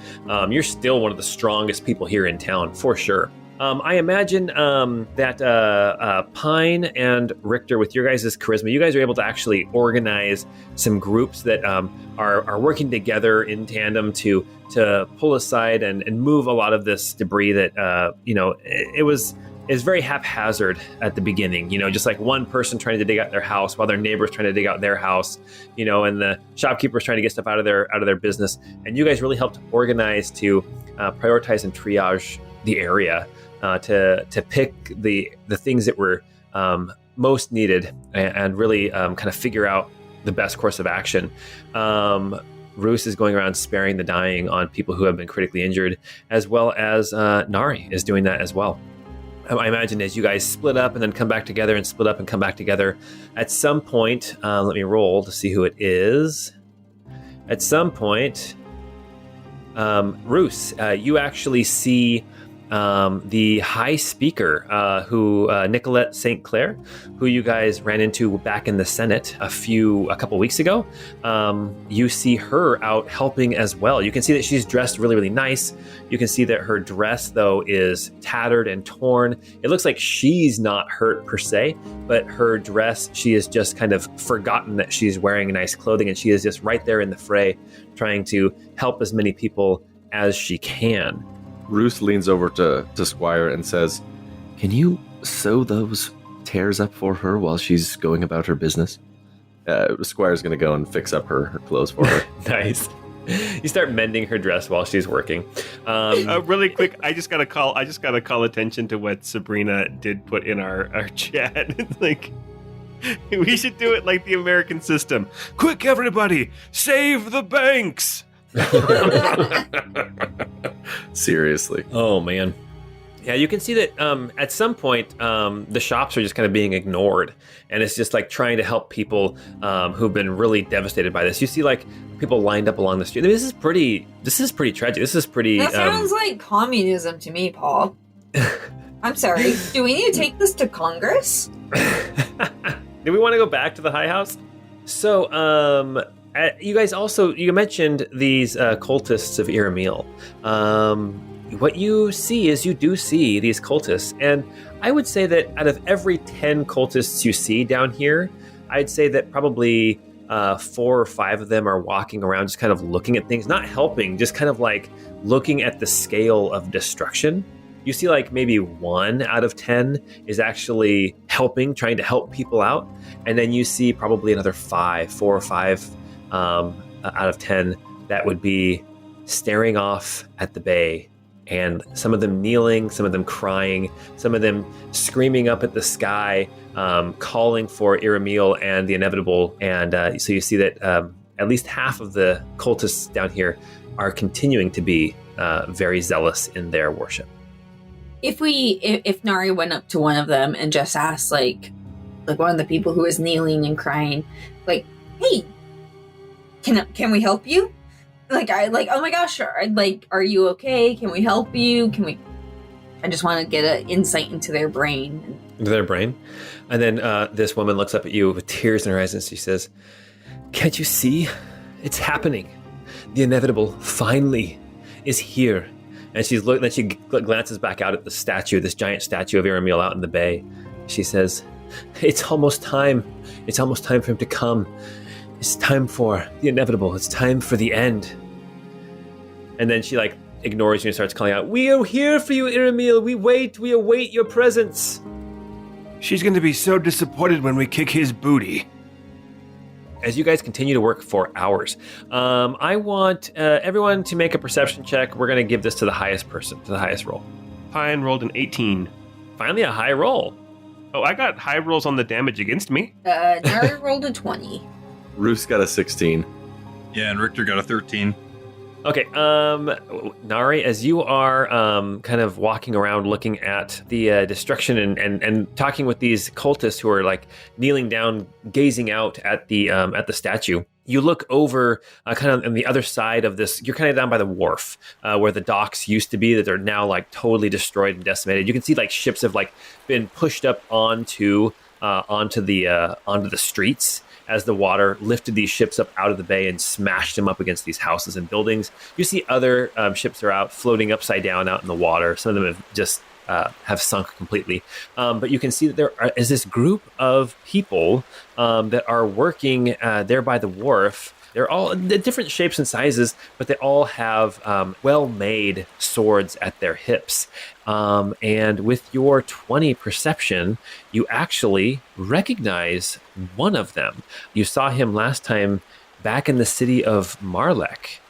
you're still one of the strongest people here in town, for sure. I imagine that Pine and Richter, with your guys' charisma, you guys are able to actually organize some groups that are working together in tandem to pull aside and move a lot of this debris that, it was very haphazard at the beginning, just like one person trying to dig out their house while their neighbor's trying to dig out their house, and the shopkeeper's trying to get stuff out of their business. And you guys really helped organize to prioritize and triage the area. To pick the things that were most needed and really kind of figure out the best course of action. Roos is going around sparing the dying on people who have been critically injured, as well as Nari is doing that as well. I imagine as you guys split up and then come back together and split up and come back together, at some point, let me roll to see who it is. At some point, Roos, you actually see the High Speaker, who Nicolette St. Clair, who you guys ran into back in the Senate a couple weeks ago. You see her out helping as well. You can see that she's dressed really, really nice. You can see that her dress, though, is tattered and torn. It looks like she's not hurt per se, but her dress, she has just kind of forgotten that she's wearing nice clothing, and she is just right there in the fray, trying to help as many people as she can. Roos leans over to Squire and says, "Can you sew those tears up for her while she's going about her business?" Squire's going to go and fix up her clothes for her. Nice. You start mending her dress while she's working. Really quick, I just gotta call attention to what Sabrina did put in our chat. It's like, we should do it like the American system. Quick, everybody, save the banks. Seriously. Oh man. Yeah, you can see that at some point the shops are just kind of being ignored, and it's just like trying to help people who've been really devastated by this. You see like people lined up along the street. I mean, this is pretty tragic. This is pretty. That sounds like communism to me, Paul. I'm sorry. Do we need to take this to Congress? Do we want to go back to the High House? So, you guys also, you mentioned these cultists of Iramil. What you see is you do see these cultists, and I would say that out of every 10 cultists you see down here, I'd say that probably 4 or 5 of them are walking around just kind of looking at things, not helping, just kind of like looking at the scale of destruction. You see like maybe 1 out of 10 is actually trying to help people out. And then you see probably another 4 or 5 out of 10 that would be staring off at the bay. And some of them kneeling, some of them crying, some of them screaming up at the sky, calling for Iramil and the inevitable. And so you see that at least half of the cultists down here are continuing to be very zealous in their worship. If Nari went up to one of them and just asked, like one of the people who was kneeling and crying, like, "Hey, can we help you? Oh my gosh, are you okay? Can we help you? I just want to get an insight into their brain." Into their brain? And then this woman looks up at you with tears in her eyes and she says, "Can't you see? It's happening. The inevitable finally is here." And she glances back out at the statue, this giant statue of Iramil out in the bay. She says, "It's almost time. It's almost time for him to come. It's time for the inevitable. It's time for the end." And then she ignores you and starts calling out, "We are here for you, Iramil. We await your presence." She's going to be so disappointed when we kick his booty. As you guys continue to work for hours, I want everyone to make a perception check. We're going to give this to the highest person, to the highest roll. Pine rolled an 18. Finally, a high roll. Oh, I got high rolls on the damage against me. Nari rolled a 20. Roos got a 16. Yeah, and Richter got a 13. Okay, Nari, as you are kind of walking around looking at the destruction and talking with these cultists who are kneeling down, gazing out at the statue, you look over kind of on the other side of this. You're kind of down by the wharf where the docks used to be, that are now totally destroyed and decimated. You can see ships have been pushed up onto the streets as the water lifted these ships up out of the bay and smashed them up against these houses and buildings. You see other ships are out floating upside down out in the water. Some of them have just have sunk completely. But you can see that there is this group of people that are working there by the wharf. They're all different shapes and sizes, but they all have well-made swords at their hips. And with your 20 perception, you actually recognize one of them. You saw him last time back in the city of Marlek.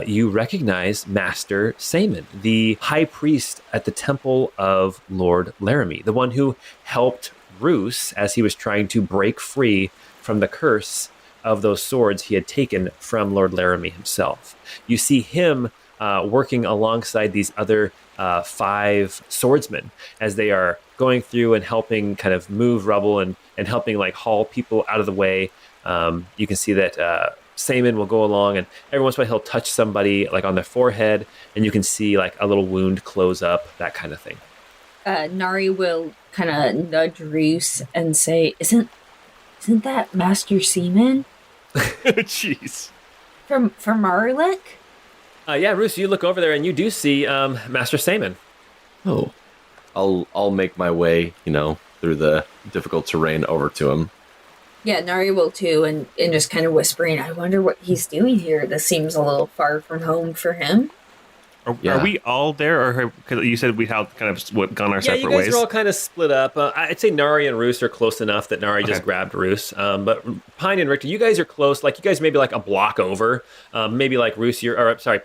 You recognize Master Saman, the high priest at the temple of Lord Laramie, the one who helped Roos as he was trying to break free from the curse of those swords he had taken from Lord Laramie himself. You see him working alongside these other 5 swordsmen as they are going through and helping kind of move rubble and helping haul people out of the way. You can see that Saman will go along, and every once in a while he'll touch somebody on their forehead, and you can see a little wound close up, that kind of thing. Nari will kind of nudge Roos and say, Isn't that Master Seaman? Jeez. From Marlek? Yeah, Roos, you look over there and you do see Master Saman. Oh, I'll make my way, through the difficult terrain over to him. Yeah, Nari will too, and just kind of whispering, I wonder what he's doing here. This seems a little far from home for him. Are we all there, or because you said we have kind of gone our separate ways? Yeah, you guys are all kind of split up. I'd say Nari and Roos are close enough that Nari just grabbed Roos. But Pine and Richter, you guys are close. You guys maybe a block over. Maybe Roos,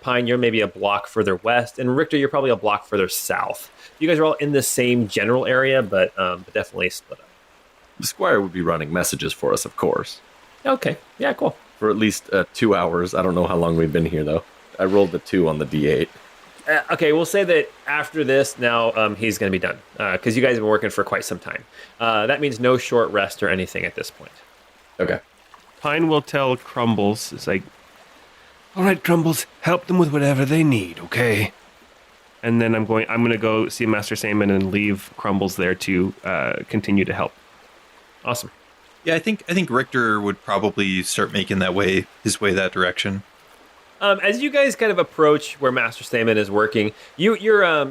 Pine, you're maybe a block further west, and Richter, you're probably a block further south. You guys are all in the same general area, but definitely split up. The Squire would be running messages for us, of course. Okay, yeah, cool. For at least 2 hours. I don't know how long we've been here, though. I rolled the 2 on the D8. Okay, we'll say that after this, now he's going to be done. Because you guys have been working for quite some time. That means no short rest or anything at this point. Okay. Pine will tell Crumbles, it's all right, Crumbles, help them with whatever they need, okay? And then I'm going to go see Master Saman and leave Crumbles there to continue to help. Awesome. Yeah, I think Richter would probably start making his way that direction. As you guys kind of approach where Master Stamen is working, you're a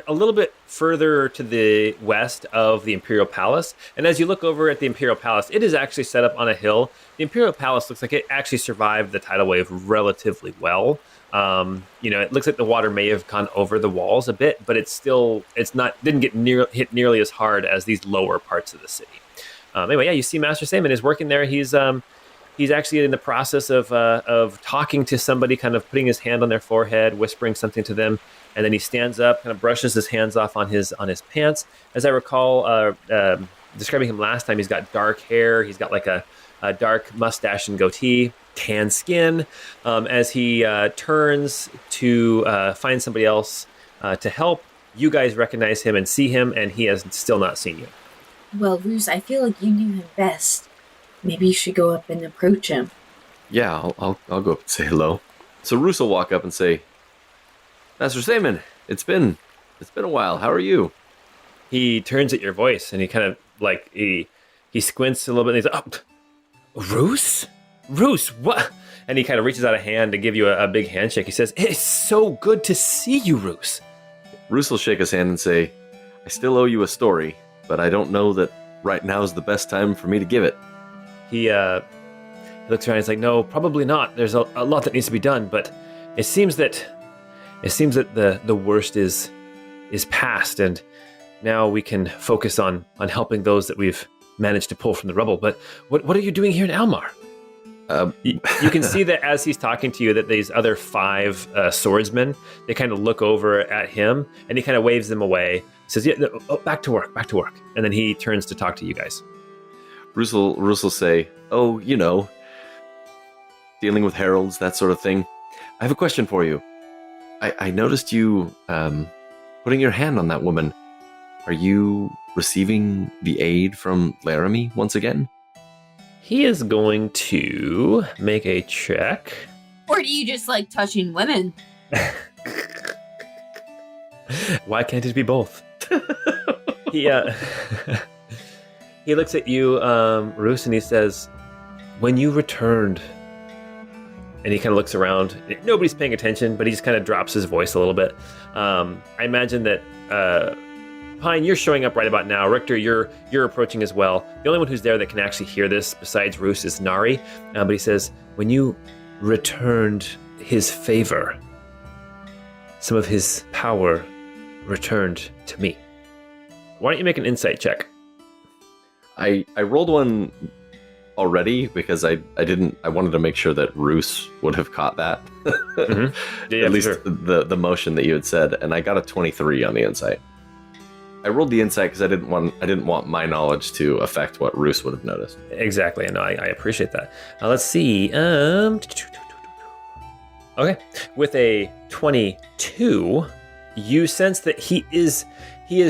little bit further to the west of the Imperial Palace, and as you look over at the Imperial Palace, it is actually set up on a hill. The Imperial Palace looks like it actually survived the tidal wave relatively well. It looks like the water may have gone over the walls a bit, but didn't get hit nearly as hard as these lower parts of the city. Anyway, yeah, you see Master Stamen is working there. He's actually in the process of talking to somebody, kind of putting his hand on their forehead, whispering something to them, and then he stands up, kind of brushes his hands off on his pants. As I recall, describing him last time, he's got dark hair. He's got like a dark mustache and goatee, tan skin. As he turns to find somebody else to help, you guys recognize him and see him, and he has still not seen you. Well, Roos, I feel like you knew him best. Maybe you should go up and approach him. Yeah, I'll go up and say hello. So Roos will walk up and say, Master Stamen, it's been a while. How are you? He turns at your voice and he kind of like he squints a little bit and he's like, oh, Roos, what? And he kind of reaches out a hand to give you a big handshake. He says, it's so good to see you, Roos. Roos will shake his hand and say, I still owe you a story, but I don't know that right now is the best time for me to give it. He looks around and he's like, no, probably not. There's a lot that needs to be done, but it seems that the worst is past, and now we can focus on helping those that we've managed to pull from the rubble. But what are you doing here in Almar? You can see that as he's talking to you, that these other 5 swordsmen, they kind of look over at him, and he kind of waves them away. He says, yeah, no, back to work. And then he turns to talk to you guys. Roos will say, dealing with heralds, that sort of thing. I have a question for you. I noticed you putting your hand on that woman. Are you receiving the aid from Laramie once again? He is going to make a check. Or do you just like touching women? Why can't it be both? He looks at you, Roos, and he says, when you returned, and he kind of looks around, nobody's paying attention, but he just kind of drops his voice a little bit. I imagine that Pine, you're showing up right about now. Richter, you're approaching as well. The only one who's there that can actually hear this besides Roos is Nari. But he says, when you returned his favor, some of his power returned to me. Why don't you make an insight check? I rolled one already because I wanted to make sure that Roos would have caught that. Mm-hmm. Yeah, at least sure. the motion that you had said, and I got a 23 on the insight. I rolled the insight because I didn't want my knowledge to affect what Roos would have noticed. Exactly, and I appreciate that. Let's see. Okay, with a 22, you sense that he is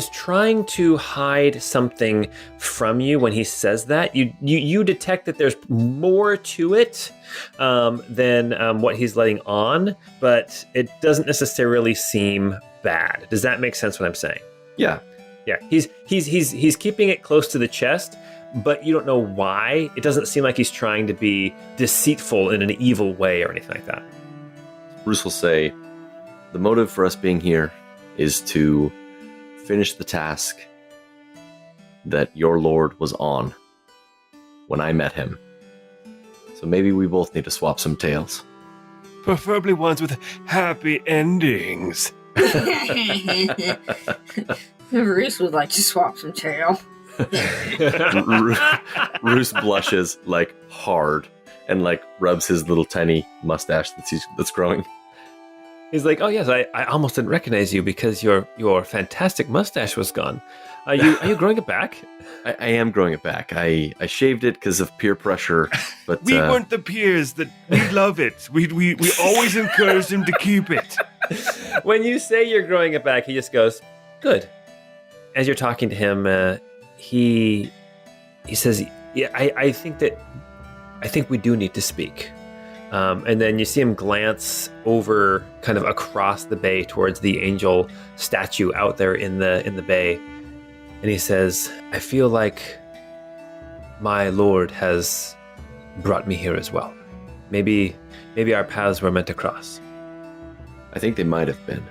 trying to hide something from you when he says that. You detect that there's more to it than what he's letting on, but it doesn't necessarily seem bad. Does that make sense what I'm saying? Yeah. Yeah, he's keeping it close to the chest, but you don't know why. It doesn't seem like he's trying to be deceitful in an evil way or anything like that. Bruce will say, the motive for us being here is to finish the task that your lord was on when I met him. So maybe we both need to swap some tales. Preferably ones with happy endings. Roos would like to swap some tail. Roos blushes like hard and like rubs his little tiny mustache that's growing. He's like, oh yes, I almost didn't recognize you because your fantastic mustache was gone. Are you growing it back? I am growing it back. I shaved it because of peer pressure, but we weren't the peers that we love it. We always encouraged him to keep it. When you say you're growing it back, he just goes, good. As you're talking to him, he says, yeah, I think we do need to speak. And then you see him glance over kind of across the bay towards the angel statue out there in the bay. And he says, I feel like my lord has brought me here as well. maybe our paths were meant to cross. I think they might have been.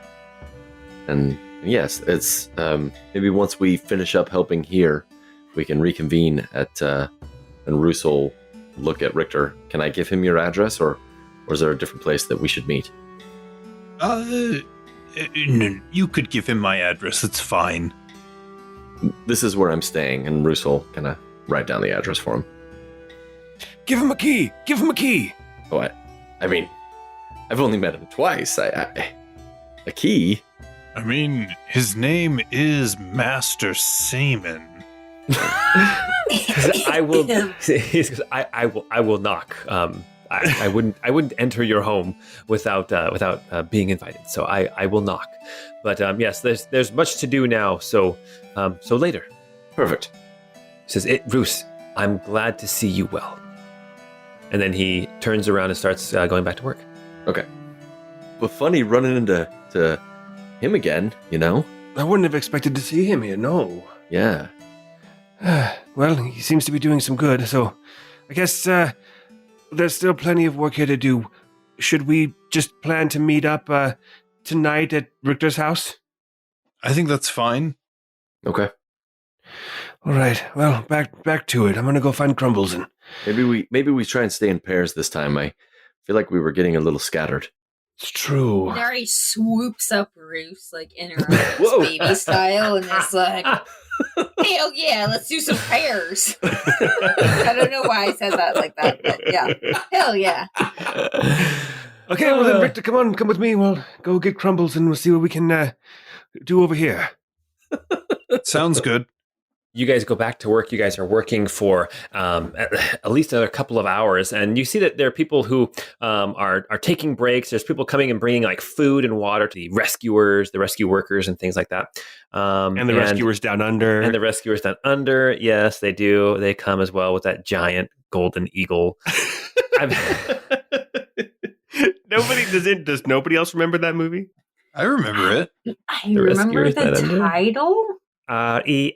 And yes, it's maybe once we finish up helping here, we can reconvene at and Russell look at Richter. Can I give him your address, or is there a different place that we should meet? You could give him my address. It's fine. This is where I'm staying, and Russell kind of write down the address for him. Give him a key. Give him a key. Oh, I mean, I've only met him twice. A key? I mean, his name is Master Seaman. I will. I will knock. I wouldn't enter your home without being invited. So I will knock. But yes, there's much to do now. So later. Perfect. He says, Roos, I'm glad to see you well. And then he turns around and starts going back to work. Okay. But funny running into him again, you know? I wouldn't have expected to see him here, no. Yeah. Well, he seems to be doing some good, so I guess there's still plenty of work here to do. Should we just plan to meet up tonight at Richter's house? I think that's fine. Okay. All right. Well, back to it. I'm gonna go find Crumbles and maybe we try and stay in pairs this time. I feel like we were getting a little scattered. It's true. Nari swoops up Roos, like in her own baby style, and is like, hell yeah, let's do some pairs. I don't know why I said that like that, but yeah. Hell yeah. Okay, well then, Richter, come with me. We'll go get Crumbles and we'll see what we can do over here. Sounds good. You guys go back to work. You guys are working for at least another couple of hours, and you see that there are people who are taking breaks. There's people coming and bringing like food and water to the rescuers, the rescue workers, and things like that. And the rescuers down under. And the rescuers down under. Yes, they do. They come as well with that giant golden eagle. Does nobody else remember that movie? I remember it. I remember the title. RESCUE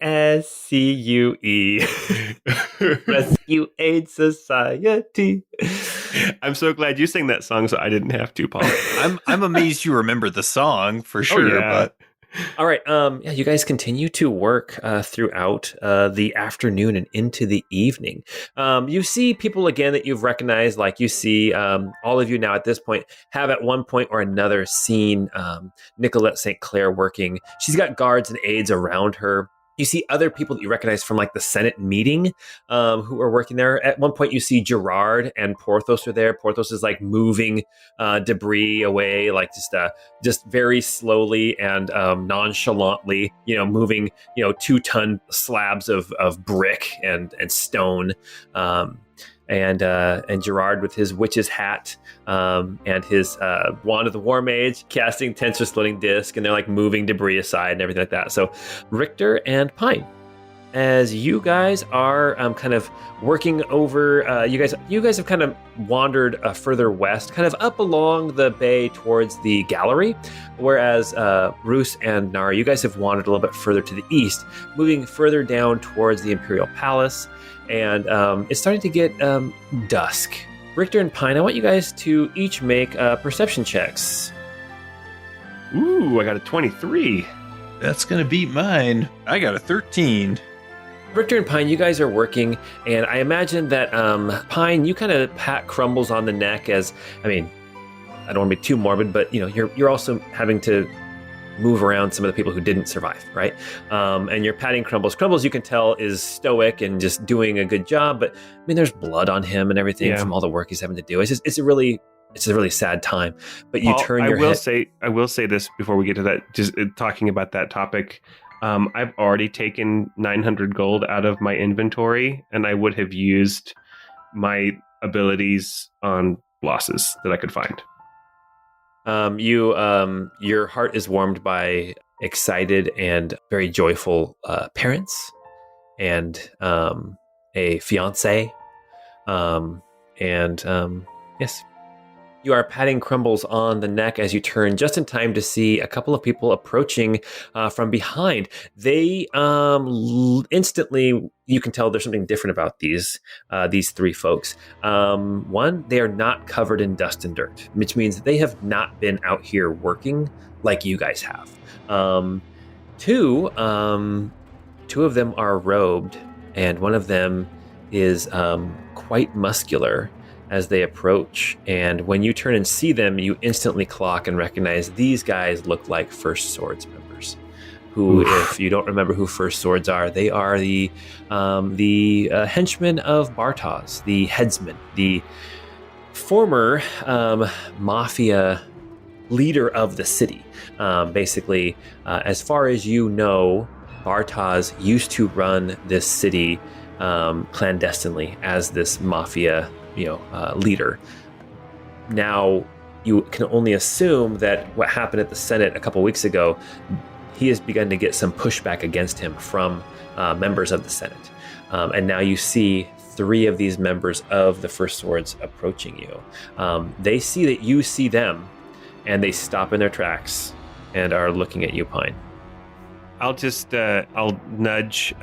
Rescue Aid Society. I'm so glad you sang that song so I didn't have to, Paul. I'm amazed you remember the song for sure. Oh, yeah. But all right. Yeah, you guys continue to work throughout the afternoon and into the evening. You see people again that you've recognized. Like you see all of you now at this point have at one point or another seen Nicolette St. Clair working. She's got guards and aides around her. You see other people that you recognize from like the Senate meeting who are working there. At one point, you see Gerard and Porthos are there. Porthos is like moving debris away, like just very slowly and nonchalantly, moving 2-ton slabs of brick and stone. And Gerard with his witch's hat and his wand of the war mage casting tensor splitting disc, and they're like moving debris aside and everything like that. So Richter and Pine, as you guys are kind of working over, you guys have kind of wandered further west, kind of up along the bay towards the gallery, whereas Roos and Nari, you guys have wandered a little bit further to the east, moving further down towards the Imperial Palace. And it's starting to get dusk. Richter and Pine, I want you guys to each make perception checks. Ooh, I got a 23. that's going to beat mine. I got a 13. Richter and Pine, you guys are working, and I imagine that Pine, you kind of pat Crumbles on the neck as, I don't want to be too morbid, but you're also having to move around some of the people who didn't survive, right? And you're patting Crumbles. Crumbles, you can tell, is stoic and just doing a good job, but there's blood on him and everything from all the work he's having to do. It's a really sad time. But you turn your head. I will say this before we get to that. Just talking about that topic, I've already taken 900 gold out of my inventory, and I would have used my abilities on losses that I could find. Your heart is warmed by excited and very joyful parents and a fiance, and yes, You are patting Crumbles on the neck as you turn just in time to see a couple of people approaching from behind. They instantly, you can tell there's something different about these three folks. One, they are not covered in dust and dirt, which means they have not been out here working like you guys have. Two of them are robed, and one of them is quite muscular as they approach. And when you turn and see them, you instantly clock and recognize these guys look like First Swords members. Who, if you don't remember who First Swords are, they are the henchmen of Bartos, the headsman, the former mafia leader of the city. Basically, as far as you know, Bartos used to run this city clandestinely as this mafia, leader. Now, you can only assume that what happened at the Senate a couple weeks ago, he has begun to get some pushback against him from members of the Senate. And now you see three of these members of the First Swords approaching you. They see that you see them, and they stop in their tracks and are looking at you, Pine. I'll just I'll nudge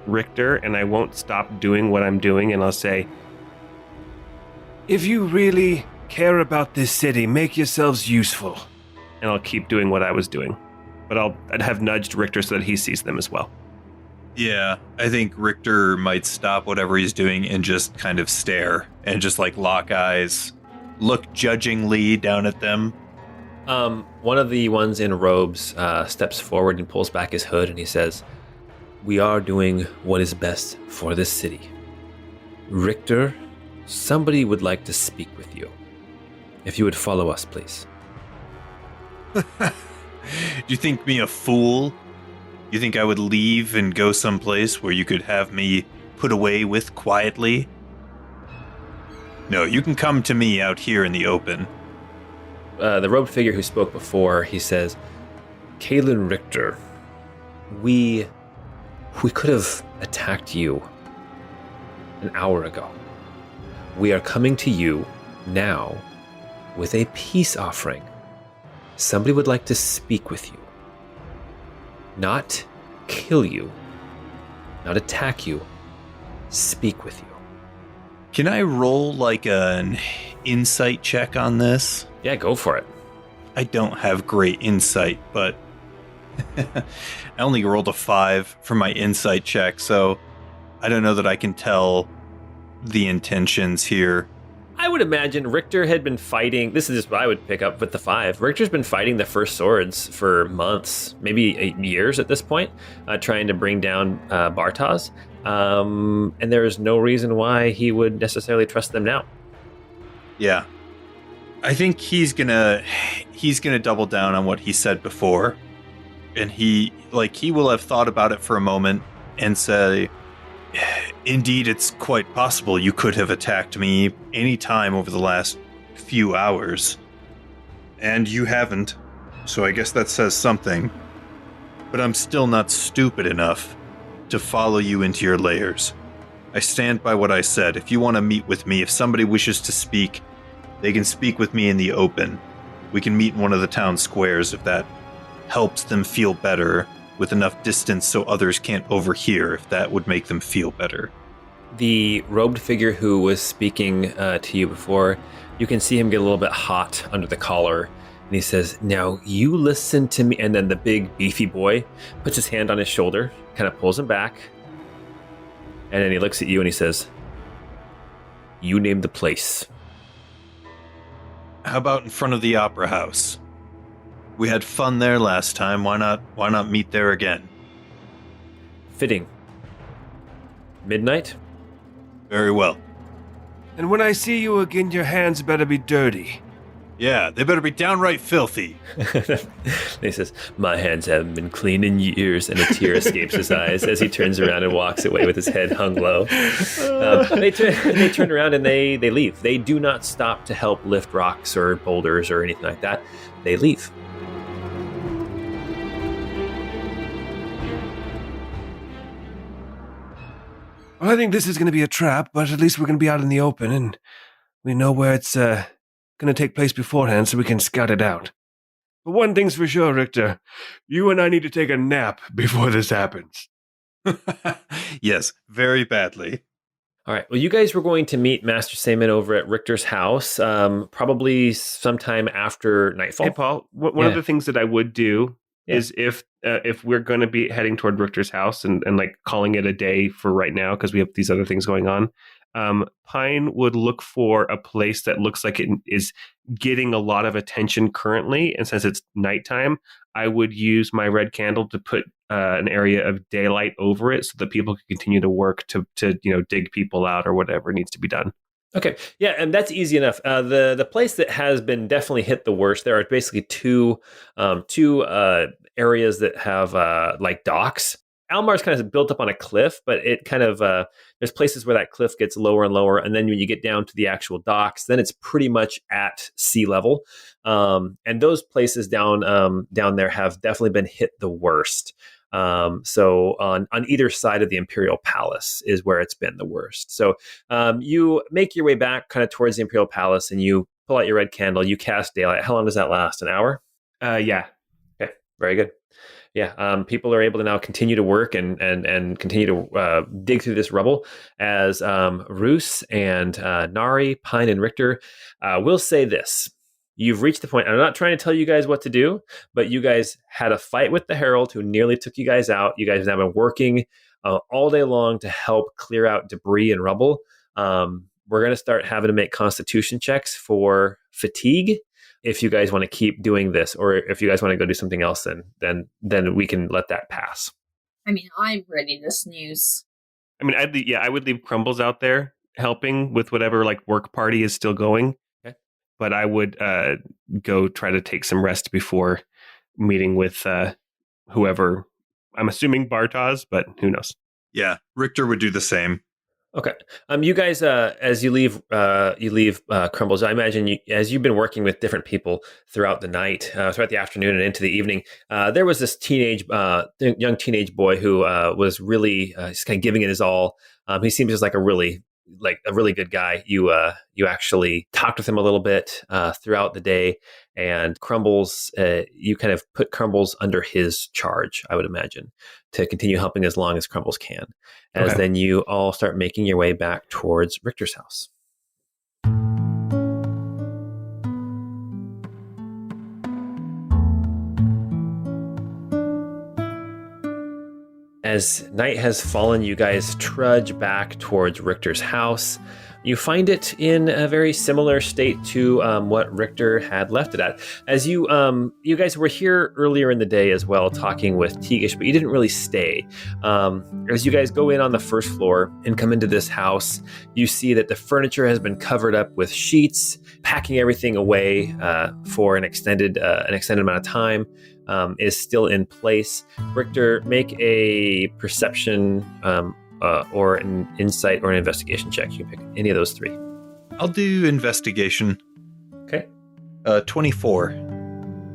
Richter, and I won't stop doing what I'm doing, and I'll say, if you really care about this city, make yourselves useful. And I'll keep doing what I was doing. But I'd have nudged Richter so that he sees them as well. Yeah, I think Richter might stop whatever he's doing and just kind of stare and just like lock eyes, look judgingly down at them. One of the ones in robes steps forward and pulls back his hood, and he says, "We are doing what is best for this city. Richter, somebody would like to speak with you. If you would follow us, please." Do you think me a fool? You think I would leave and go someplace where you could have me put away with quietly? No, you can come to me out here in the open. The robed figure who spoke before, he says, "Kalen Richter, we could have attacked you an hour ago. We are coming to you now with a peace offering. Somebody would like to speak with you. Not kill you, not attack you, speak with you." Can I roll like an insight check on this? Yeah, go for it. I don't have great insight, but I only rolled a 5 for my insight check, so I don't know that I can tell the intentions here. I would imagine Richter had been fighting, this is just what I would pick up with the 5. Richter's been fighting the First Swords for months, maybe years at this point, trying to bring down Bartos. And there is no reason why he would necessarily trust them now. Yeah. I think he's gonna double down on what he said before. And he will have thought about it for a moment and say, "Indeed, it's quite possible you could have attacked me any time over the last few hours. And you haven't, so I guess that says something. But I'm still not stupid enough to follow you into your lairs. I stand by what I said. If you want to meet with me, if somebody wishes to speak, they can speak with me in the open. We can meet in one of the town squares if that helps them feel better, with enough distance so others can't overhear, if that would make them feel better." The robed figure who was speaking to you before, you can see him get a little bit hot under the collar. And he says, "Now you listen to me." And then the big beefy boy puts his hand on his shoulder, kind of pulls him back. And then he looks at you and he says, "You name the place." How about in front of the Opera House? We had fun there last time. Why not meet there again? Fitting. Midnight? Very well. And when I see you again, your hands better be dirty. Yeah, they better be downright filthy. He says, "My hands haven't been clean in years," and a tear escapes his eyes as he turns around and walks away with his head hung low. They turn around and they leave. They do not stop to help lift rocks or boulders or anything like that. They leave. Well, I think this is going to be a trap, but at least we're going to be out in the open, and we know where it's going going to take place beforehand so we can scout it out. But one thing's for sure, Richter. You and I need to take a nap before this happens. Yes, very badly. All right. Well, you guys were going to meet Master Saman over at Richter's house, probably sometime after nightfall. Hey, Paul, one of the things that I would do is if we're going to be heading toward Richter's house and like calling it a day for right now because we have these other things going on, Pine would look for a place that looks like it is getting a lot of attention currently. And since it's nighttime, I would use my red candle to put an area of daylight over it so that people can continue to work to dig people out or whatever needs to be done. Okay. Yeah, and that's easy enough. The place that has been definitely hit the worst, there are basically two areas that have like docks. Almar's kind of built up on a cliff, but it kind of there's places where that cliff gets lower and lower, and then when you get down to the actual docks, then it's pretty much at sea level. And those places down there have definitely been hit the worst. So on either side of the Imperial Palace is where it's been the worst. So you make your way back kind of towards the Imperial Palace, and you pull out your red candle. You cast daylight. How long does that last? An hour? Yeah. Okay. Very good. Yeah, people are able to now continue to work and continue to dig through this rubble as Roos and Nari, Pine, and Richter will say this. You've reached the point. I'm not trying to tell you guys what to do, but you guys had a fight with the Herald who nearly took you guys out. You guys have been working all day long to help clear out debris and rubble. We're going to start having to make constitution checks for fatigue. If you guys want to keep doing this, or if you guys want to go do something else, then we can let that pass. I mean, I'm ready to snooze. I mean, I would leave Crumbles out there helping with whatever like work party is still going. Okay. But I would go try to take some rest before meeting with whoever. I'm assuming Bartosz, but who knows? Yeah, Richter would do the same. Okay. You guys, as you leave Crumbles, I imagine as you've been working with different people throughout the night, throughout the afternoon and into the evening, there was this young teenage boy who was really just kind of giving it his all. He seems just like a really good guy. You actually talked with him a little bit throughout the day, and Crumbles, you kind of put Crumbles under his charge, I would imagine, to continue helping as long as Crumbles can. As then you all start making your way back towards Richter's house. As night has fallen, you guys trudge back towards Richter's house. You find it in a very similar state to what Richter had left it at. As you guys were here earlier in the day as well, talking with Teagish, but you didn't really stay. As you guys go in on the first floor and come into this house, you see that the furniture has been covered up with sheets, packing everything away for an extended amount of time. Is still in place. Richter, make a perception or an insight or an investigation check. You can pick any of those three. I'll do investigation. Okay. 24.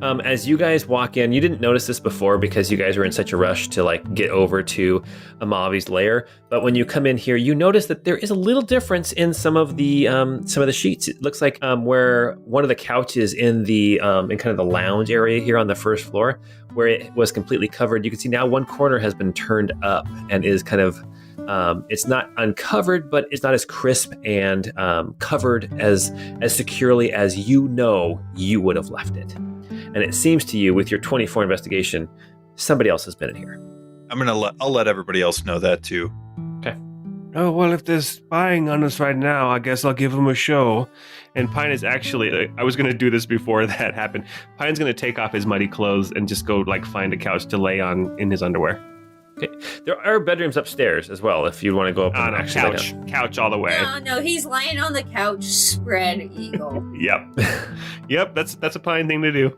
As you guys walk in, you didn't notice this before because you guys were in such a rush to like get over to Amavi's lair. But when you come in here, you notice that there is a little difference in some of the sheets. It looks like where one of the couches in the in kind of the lounge area here on the first floor, where it was completely covered, you can see now one corner has been turned up and is kind of it's not uncovered, but it's not as crisp and covered as securely as you would have left it. And it seems to you, with your 24 investigation, somebody else has been in here. I'll let everybody else know that too. Okay. Oh, well, if they're spying on us right now, I guess I'll give them a show. And Pine is actually, I was going to do this before that happened. Pine's going to take off his muddy clothes and just go find a couch to lay on in his underwear. Okay. There are bedrooms upstairs as well, if you want to go up and actually couch all the way. No, he's lying on the couch, spread eagle. Yep, that's a Pine thing to do.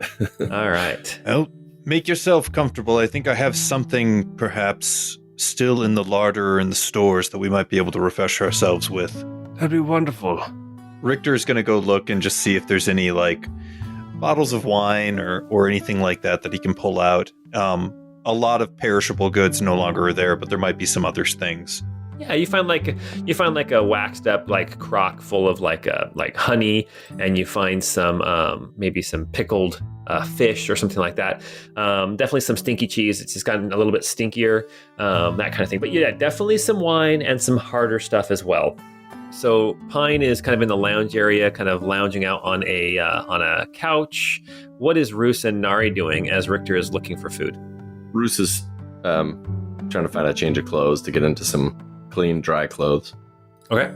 All right. Well, make yourself comfortable. I think I have something perhaps still in the larder or in the stores that we might be able to refresh ourselves with. That'd be wonderful. Richter's going to go look and just see if there's any bottles of wine or anything like that he can pull out. A lot of perishable goods no longer are there, but there might be some other things. Yeah, you find like a waxed up like crock full of like honey, and you find some maybe some pickled fish or something like that. Definitely some stinky cheese. It's just gotten a little bit stinkier, that kind of thing. But yeah, definitely some wine and some harder stuff as well. So Pine is kind of in the lounge area, kind of lounging out on a couch. What is Roos and Nari doing as Richter is looking for food? Roos is trying to find a change of clothes to get into some clean, dry clothes. Okay.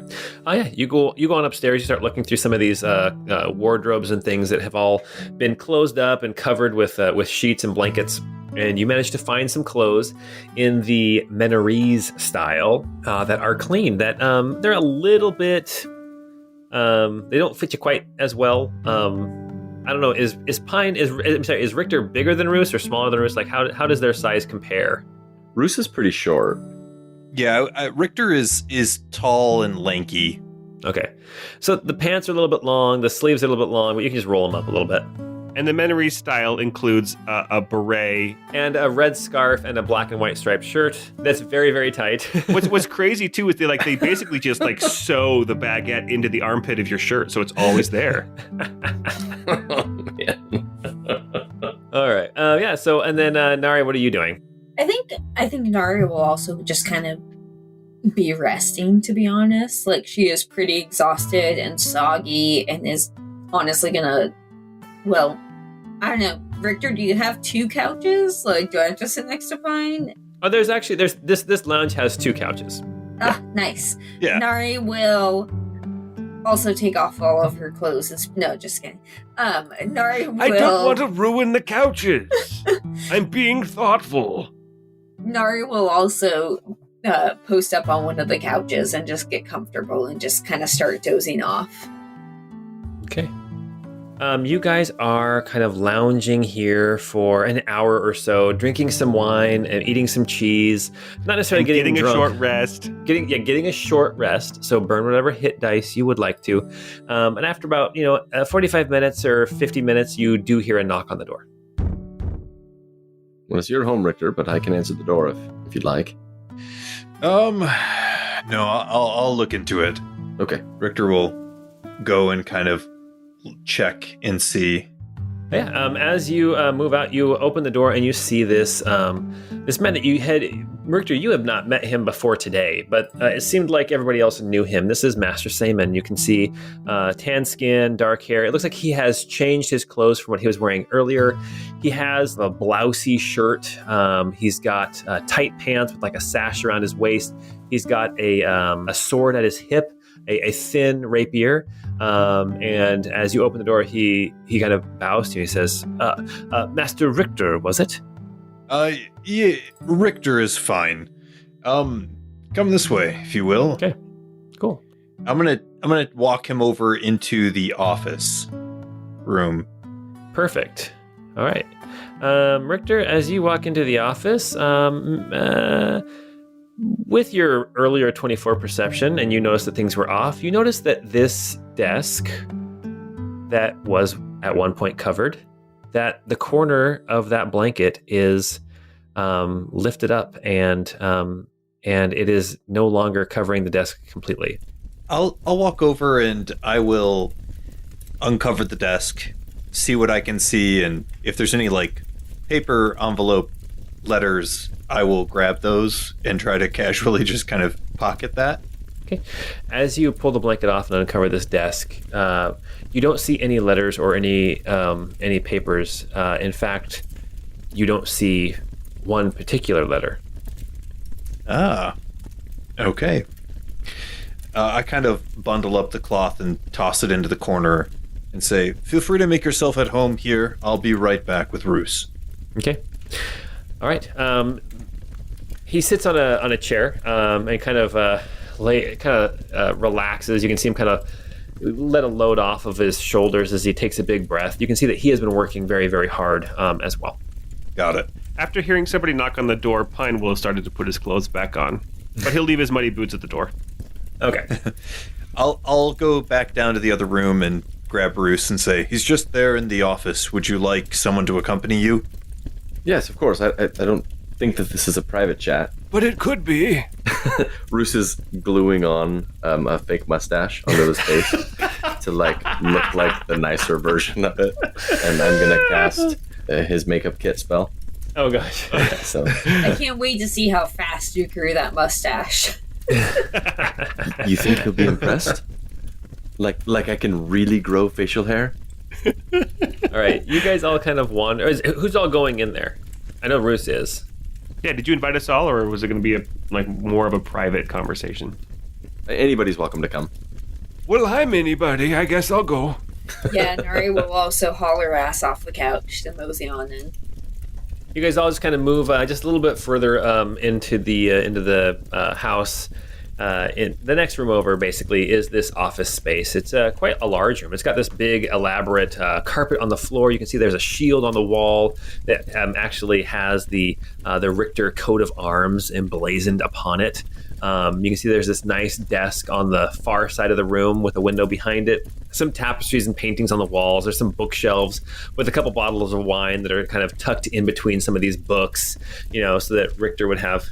Oh yeah, you go on upstairs. You start looking through some of these wardrobes and things that have all been closed up and covered with sheets and blankets, and you manage to find some clothes in the Menorese style that are clean. That they're a little bit. They don't fit you quite as well. I don't know. Is Richter bigger than Roos or smaller than Roos? Like how does their size compare? Roos is pretty short. Yeah, Richter is tall and lanky. Okay. So the pants are a little bit long, the sleeves are a little bit long, but you can just roll them up a little bit. And the Menorese style includes a beret. And a red scarf and a black and white striped shirt that's very, very tight. What's crazy, too, is they basically just, like, sew the baguette into the armpit of your shirt, so it's always there. All right. Yeah, so, and then, Nari, what are you doing? I think Nari will also just kind of be resting, to be honest. Like, she is pretty exhausted and soggy and is honestly gonna, well, I don't know. Richter, do you have 2 couches? Like, do I have to sit next to Pine? Oh, there's this lounge has 2 couches. Ah, nice. Yeah. Nari will also take off all of her clothes. No, just kidding. Nari will... I don't want to ruin the couches. I'm being thoughtful. Nari will also post up on one of the couches and just get comfortable and just kind of start dozing off. Okay. You guys are kind of lounging here for an hour or so, drinking some wine and eating some cheese. Not necessarily getting drunk. A short rest. Getting a short rest. So burn whatever hit dice you would like to. And after about 45 minutes or 50 minutes, you do hear a knock on the door. Well, it's your home, Richter, but I can answer the door if you'd like. No, I'll look into it. Okay. Richter will go and kind of check and see. Yeah. As you move out, you open the door and you see this this man that you had. Richter, you have not met him before today, but it seemed like everybody else knew him. This is Master Saman. You can see tan skin, dark hair. It looks like he has changed his clothes from what he was wearing earlier. He has a blousy shirt. He's got tight pants with like a sash around his waist. He's got a sword at his hip, a thin rapier. And as you open the door, he kind of bows to you. He says, Master Richter, was it? Yeah, Richter is fine. Come this way, if you will. Okay, cool. I'm gonna walk him over into the office room. Perfect. All right. Richter, as you walk into the office, with your earlier 24 perception, and you notice that things were off, you notice that this desk that was at one point covered, that the corner of that blanket is lifted up, and it is no longer covering the desk completely. I'll walk over and I will uncover the desk, see what I can see, and if there's any like paper, envelope, letters, I will grab those and try to casually just kind of pocket that. Okay. As you pull the blanket off and uncover this desk, you don't see any letters or any papers. In fact, you don't see one particular letter. Ah, okay. I kind of bundle up the cloth and toss it into the corner and say, feel free to make yourself at home here. I'll be right back with Roos. Okay. All right. He sits on a chair and kind of relaxes. You can see him kind of let a load off of his shoulders as he takes a big breath. You can see that he has been working very, very hard as well. Got it. After hearing somebody knock on the door, Pine will have started to put his clothes back on, but he'll leave his muddy boots at the door. Okay. I'll go back down to the other room and grab Roos and say, he's just there in the office. Would you like someone to accompany you? Yes, of course. I don't think that this is a private chat. But it could be. Roos is gluing on a fake mustache onto his face to look like the nicer version of it. And I'm going to cast his makeup kit spell. Oh, gosh. So I can't wait to see how fast you grew that mustache. you think he'll be impressed? Like I can really grow facial hair? All right, you guys all kind of wander. Who's all going in there? I know Roos is. Yeah, did you invite us all, or was it going to be more of a private conversation? Anybody's welcome to come. Well, I'm anybody. I guess I'll go. Yeah, Nari will also haul her ass off the couch to mosey on in. You guys all just kind of move just a little bit further into the house. In the next room over, basically, is this office space. It's quite a large room. It's got this big, elaborate carpet on the floor. You can see there's a shield on the wall that actually has the Richter coat of arms emblazoned upon it. You can see there's this nice desk on the far side of the room with a window behind it. Some tapestries and paintings on the walls. There's some bookshelves with a couple bottles of wine that are kind of tucked in between some of these books, so that Richter would have,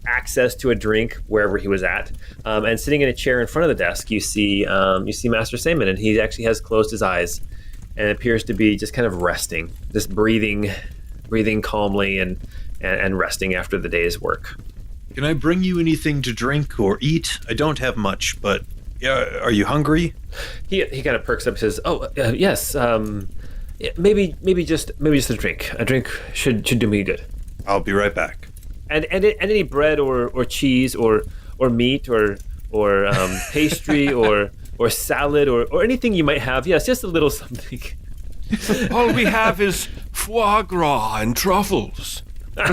access to a drink wherever he was at. And sitting in a chair in front of the desk, you see Master Seaman, and he actually has closed his eyes and appears to be just kind of resting, just breathing calmly and resting after the day's work. Can I bring you anything to drink or eat? I don't have much, but are you hungry? He kind of perks up and says, yes, maybe just a drink. A drink should do me good. I'll be right back. And any bread or cheese or meat or pastry or salad or anything you might have. Yes, just a little something. All we have is foie gras and truffles. All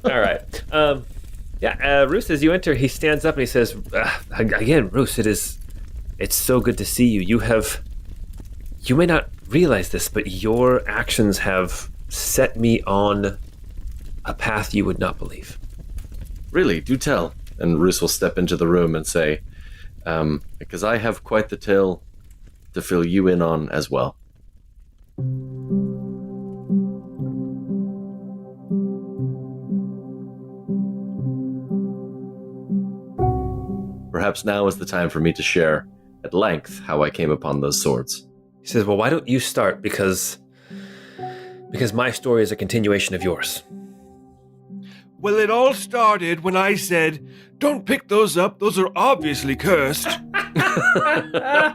right. Roos, as you enter, he stands up and he says, again, Roos, it's so good to see you. You may not realize this, but your actions have set me on a path you would not believe. Really? Do tell. And Roos will step into the room and say, because I have quite the tale to fill you in on as well. Perhaps now is the time for me to share at length how I came upon those swords. He says, well, why don't you start? Because my story is a continuation of yours. Well, it all started when I said, don't pick those up. Those are obviously cursed. I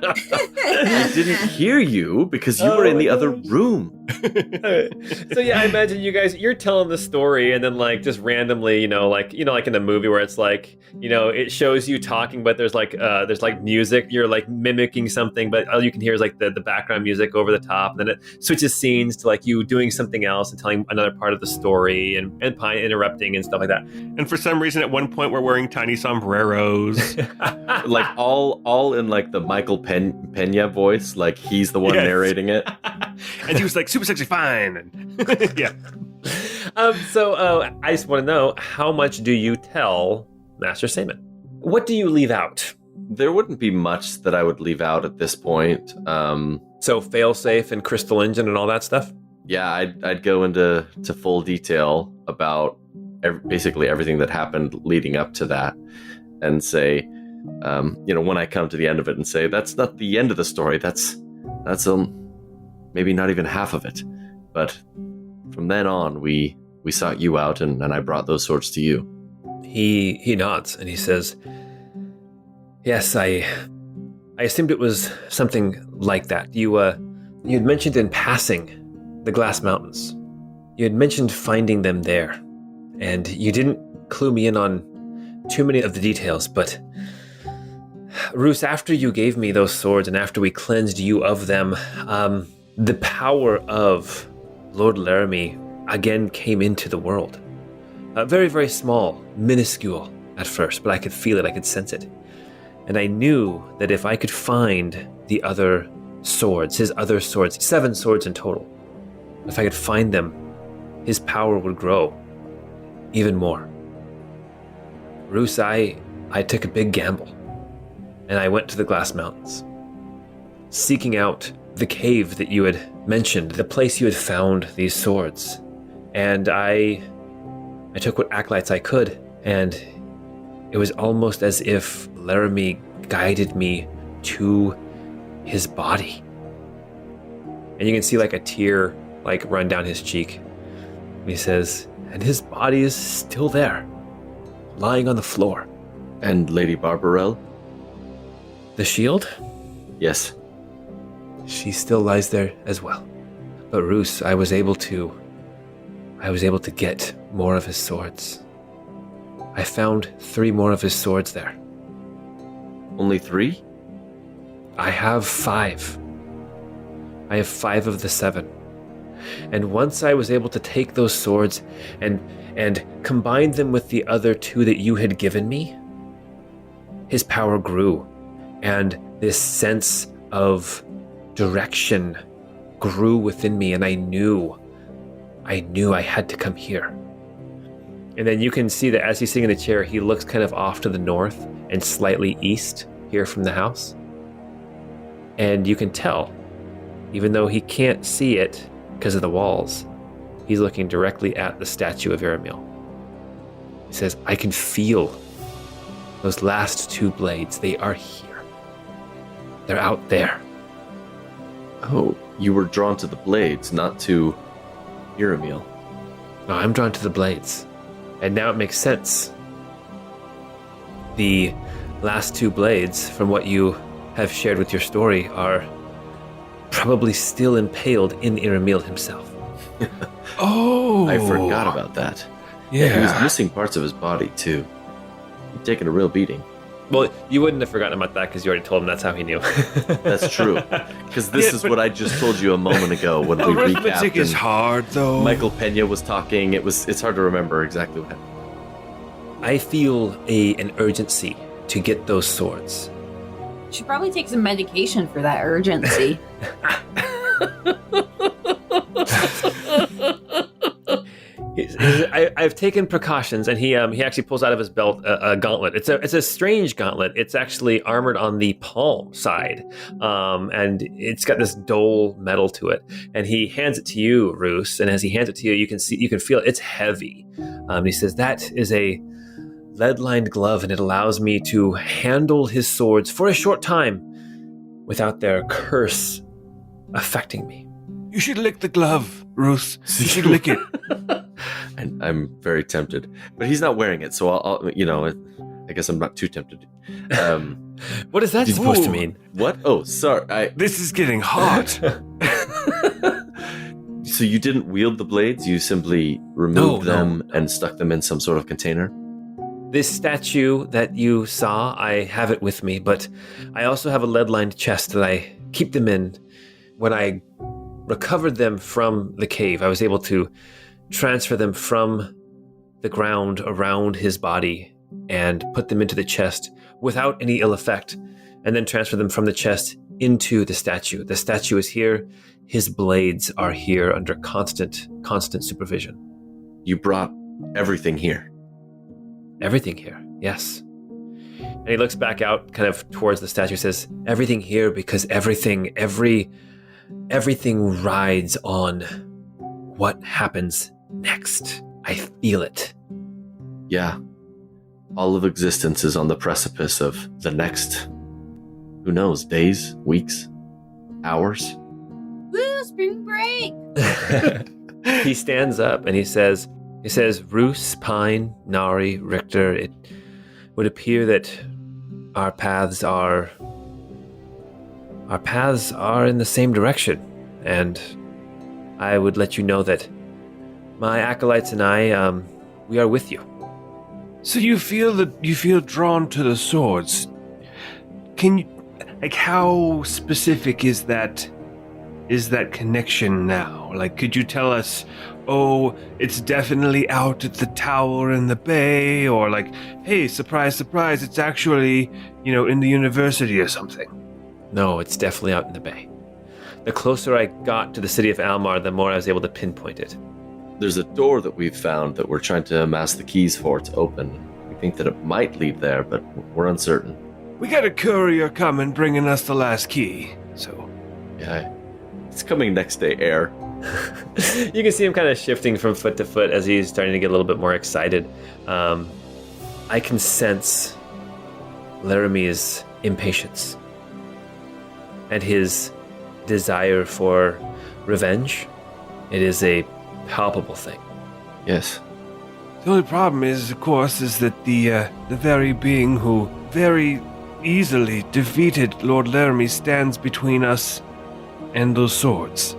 didn't hear you because you were in the other room. So yeah, I imagine you're telling the story and then just randomly, like in a movie where it's it shows you talking, but there's music, you're mimicking something, but all you can hear is the background music over the top. And then it switches scenes to you doing something else and telling another part of the story and Pine interrupting and stuff like that. And for some reason, at one point, we're wearing tiny sombreros. all in the Michael Pena voice, he's the one narrating it. And he was super sexy fine. Yeah. So I just want to know, how much do you tell Master Seaman? What do you leave out? There wouldn't be much that I would leave out at this point. So failsafe and crystal engine and all that stuff? Yeah, I'd go into full detail about basically everything that happened leading up to that, and say, when I come to the end of it and say, that's not the end of the story, that's maybe not even half of it. But from then on, we sought you out, and I brought those swords to you. He nods and he says, yes, I assumed it was something like that. You had mentioned in passing the Glass Mountains. You had mentioned finding them there, and you didn't clue me in on too many of the details, but Roos, after you gave me those swords and after we cleansed you of them, the power of Lord Laramie again came into the world. Very, very small, minuscule at first, but I could feel it, I could sense it. And I knew that if I could find the other swords, his other swords, 7 swords in total, if I could find them, his power would grow even more. Roos, I took a big gamble, and I went to the Glass Mountains, seeking out the cave that you had mentioned, the place you had found these swords. And I took what acolytes I could, and it was almost as if Laramie guided me to his body. And you can see like a tear like run down his cheek. And he says, and his body is still there, lying on the floor. And Lady Barbarelle? The shield? Yes. She still lies there as well. But Roos, I was able to get more of his swords. I found 3 more of his swords there. Only 3? I have 5. I have 5 of the 7. And once I was able to take those swords and combine them with the other 2 that you had given me, his power grew. And this sense of direction grew within me, and I knew I had to come here. And then you can see that as he's sitting in the chair, he looks kind of off to the north and slightly east here from the house. And you can tell, even though he can't see it because of the walls, he's looking directly at the statue of Aramil. He says, I can feel those last 2 blades. They are here. They're out there. Oh, you were drawn to the blades, not to Aramil. No, I'm drawn to the blades. And now it makes sense. The last 2 blades, from what you have shared with your story, are probably still impaled in Aramil himself. Oh! I forgot about that. Yeah. He was missing parts of his body, too. He'd taken a real beating. Well, you wouldn't have forgotten about that because you already told him that's how he knew. That's true. Because this is what I just told you a moment ago when we recapped. Arithmetic is hard, though. Michael Pena was talking. It's hard to remember exactly what happened. I feel an urgency to get those swords. Should probably take some medication for that urgency. I've taken precautions, and he actually pulls out of his belt a gauntlet. It's a strange gauntlet. It's actually armored on the palm side, and it's got this dull metal to it. And he hands it to you, Roos. And as he hands it to you, you can feel it's heavy. He says that is a lead-lined glove, and it allows me to handle his swords for a short time without their curse affecting me. You should lick the glove, Ruth. You should lick it. And I'm very tempted, but he's not wearing it, so I'll I guess I'm not too tempted. What is that supposed to mean? What? Oh, sorry. This is getting hot. So you didn't wield the blades? You simply removed them and stuck them in some sort of container? This statue that you saw, I have it with me, but I also have a lead-lined chest that I keep them in. When I recovered them from the cave, I was able to transfer them from the ground around his body and put them into the chest without any ill effect, and then transfer them from the chest into the statue. The statue is here. His blades are here under constant supervision. You brought everything here. Everything here, yes. And he looks back out kind of towards the statue, says, everything here because everything rides on what happens next. I feel it. Yeah. All of existence is on the precipice of the next, who knows, days, weeks, hours? Woo, spring break! He stands up and he says, Roos, Pine, Nari, Richter, it would appear that our paths are in the same direction, and I would let you know that my acolytes and I, we are with you. So you feel drawn to the swords. Can you, like, how specific is that connection now? Like, could you tell us, oh, it's definitely out at the tower in the bay, or like, hey, surprise, surprise, it's actually, in the university or something? No, it's definitely out in the bay. The closer I got to the city of Almar, the more I was able to pinpoint it. There's a door that we've found that we're trying to amass the keys for to open. We think that it might lead there, but we're uncertain. We got a courier coming bringing us the last key, so... Yeah, it's coming next day, Air. You can see him kind of shifting from foot to foot as he's starting to get a little bit more excited. I can sense Laramie's impatience and his desire for revenge. It is a palpable thing. Yes. The only problem is, of course, is that the very being who very easily defeated Lord Laramie stands between us and those swords.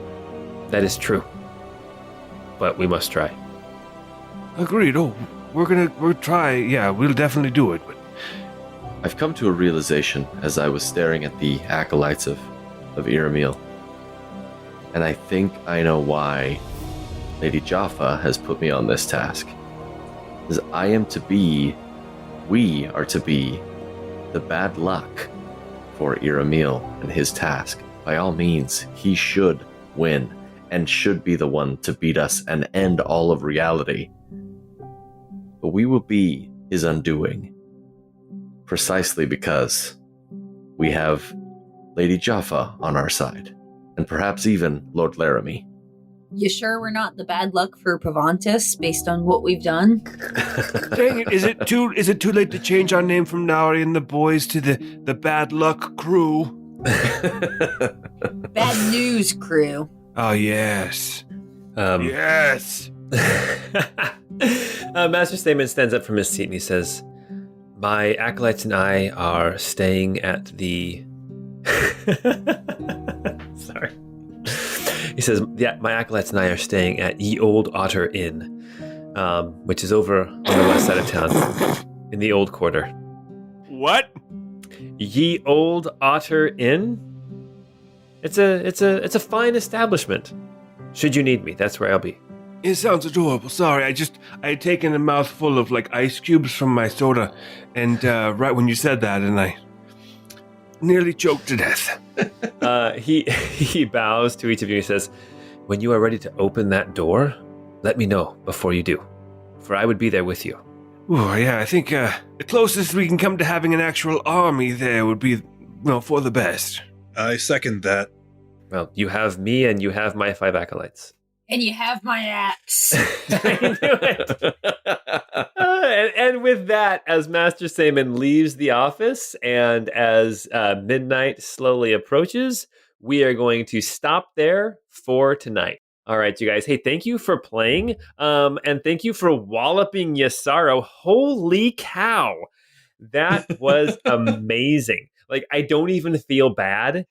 That is true. But we must try. Agreed. Oh, we'll try. Yeah, we'll definitely do it. But I've come to a realization as I was staring at the acolytes of Iramil. And I think I know why Lady Jaffa has put me on this task. As we are to be the bad luck for Iramil and his task. By all means, he should win and should be the one to beat us and end all of reality. But we will be his undoing. Precisely because we have Lady Jaffa on our side. And perhaps even Lord Laramie. You sure we're not the bad luck for Pavantis based on what we've done? dang it, is it too late to change our name from Nari and the Boys to the Bad Luck Crew? Bad news crew. Oh, yes. Yes. Master Stamen stands up from his seat and he says, my acolytes and I are staying at the... Sorry. He says, my acolytes and I are staying at Ye Old Otter Inn, which is over on the west side of town, in the Old Quarter. What? Ye Old Otter Inn? It's a fine establishment. Should you need me, that's where I'll be. It sounds adorable. Sorry, I had taken a mouthful of like ice cubes from my soda, and right when you said that, and I nearly choked to death. He bows to each of you and says, when you are ready to open that door, let me know before you do, for I would be there with you. Oh, yeah, I think the closest we can come to having an actual army there would be, well, for the best. I second that. Well, you have me and you have my 5 acolytes. And you have my axe. I knew it. And with that, as Master Saman leaves the office and as midnight slowly approaches, we are going to stop there for tonight. All right, you guys. Hey, thank you for playing. And thank you for walloping Yisaro. Holy cow. That was amazing. Like, I don't even feel bad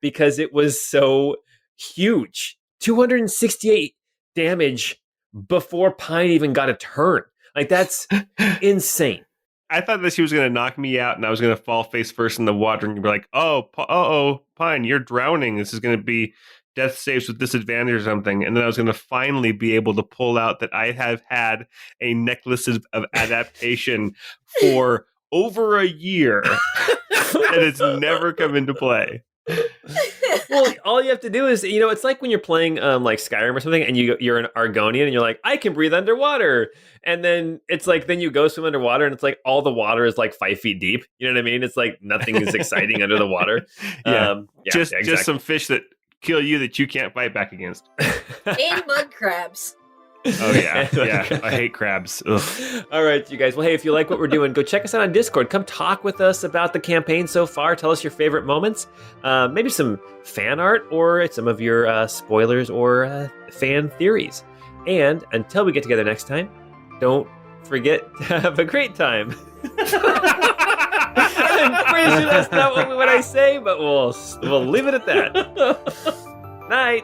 because it was so huge. 268 damage before Pine even got a turn. Like, that's insane. I thought that she was going to knock me out and I was going to fall face first in the water and you'd be like, oh, Pine, you're drowning. This is going to be death saves with disadvantage or something. And then I was going to finally be able to pull out that I have had a necklace of adaptation for over a year and it's never come into play. Well, all you have to do is, it's like when you're playing like Skyrim or something and you're an Argonian and you're like, I can breathe underwater. And then it's like, then you go swim underwater and it's like all the water is like 5 feet deep. You know what I mean? It's like nothing is exciting under the water. Just some fish that kill you that you can't fight back against. And mud crabs. Oh, yeah. Yeah. I hate crabs. Ugh. All right, you guys. Well, hey, if you like what we're doing, go check us out on Discord. Come talk with us about the campaign so far. Tell us your favorite moments. Maybe some fan art or some of your spoilers or fan theories. And until we get together next time, don't forget to have a great time. I'm pretty sure that's not what I say, but we'll leave it at that. Night.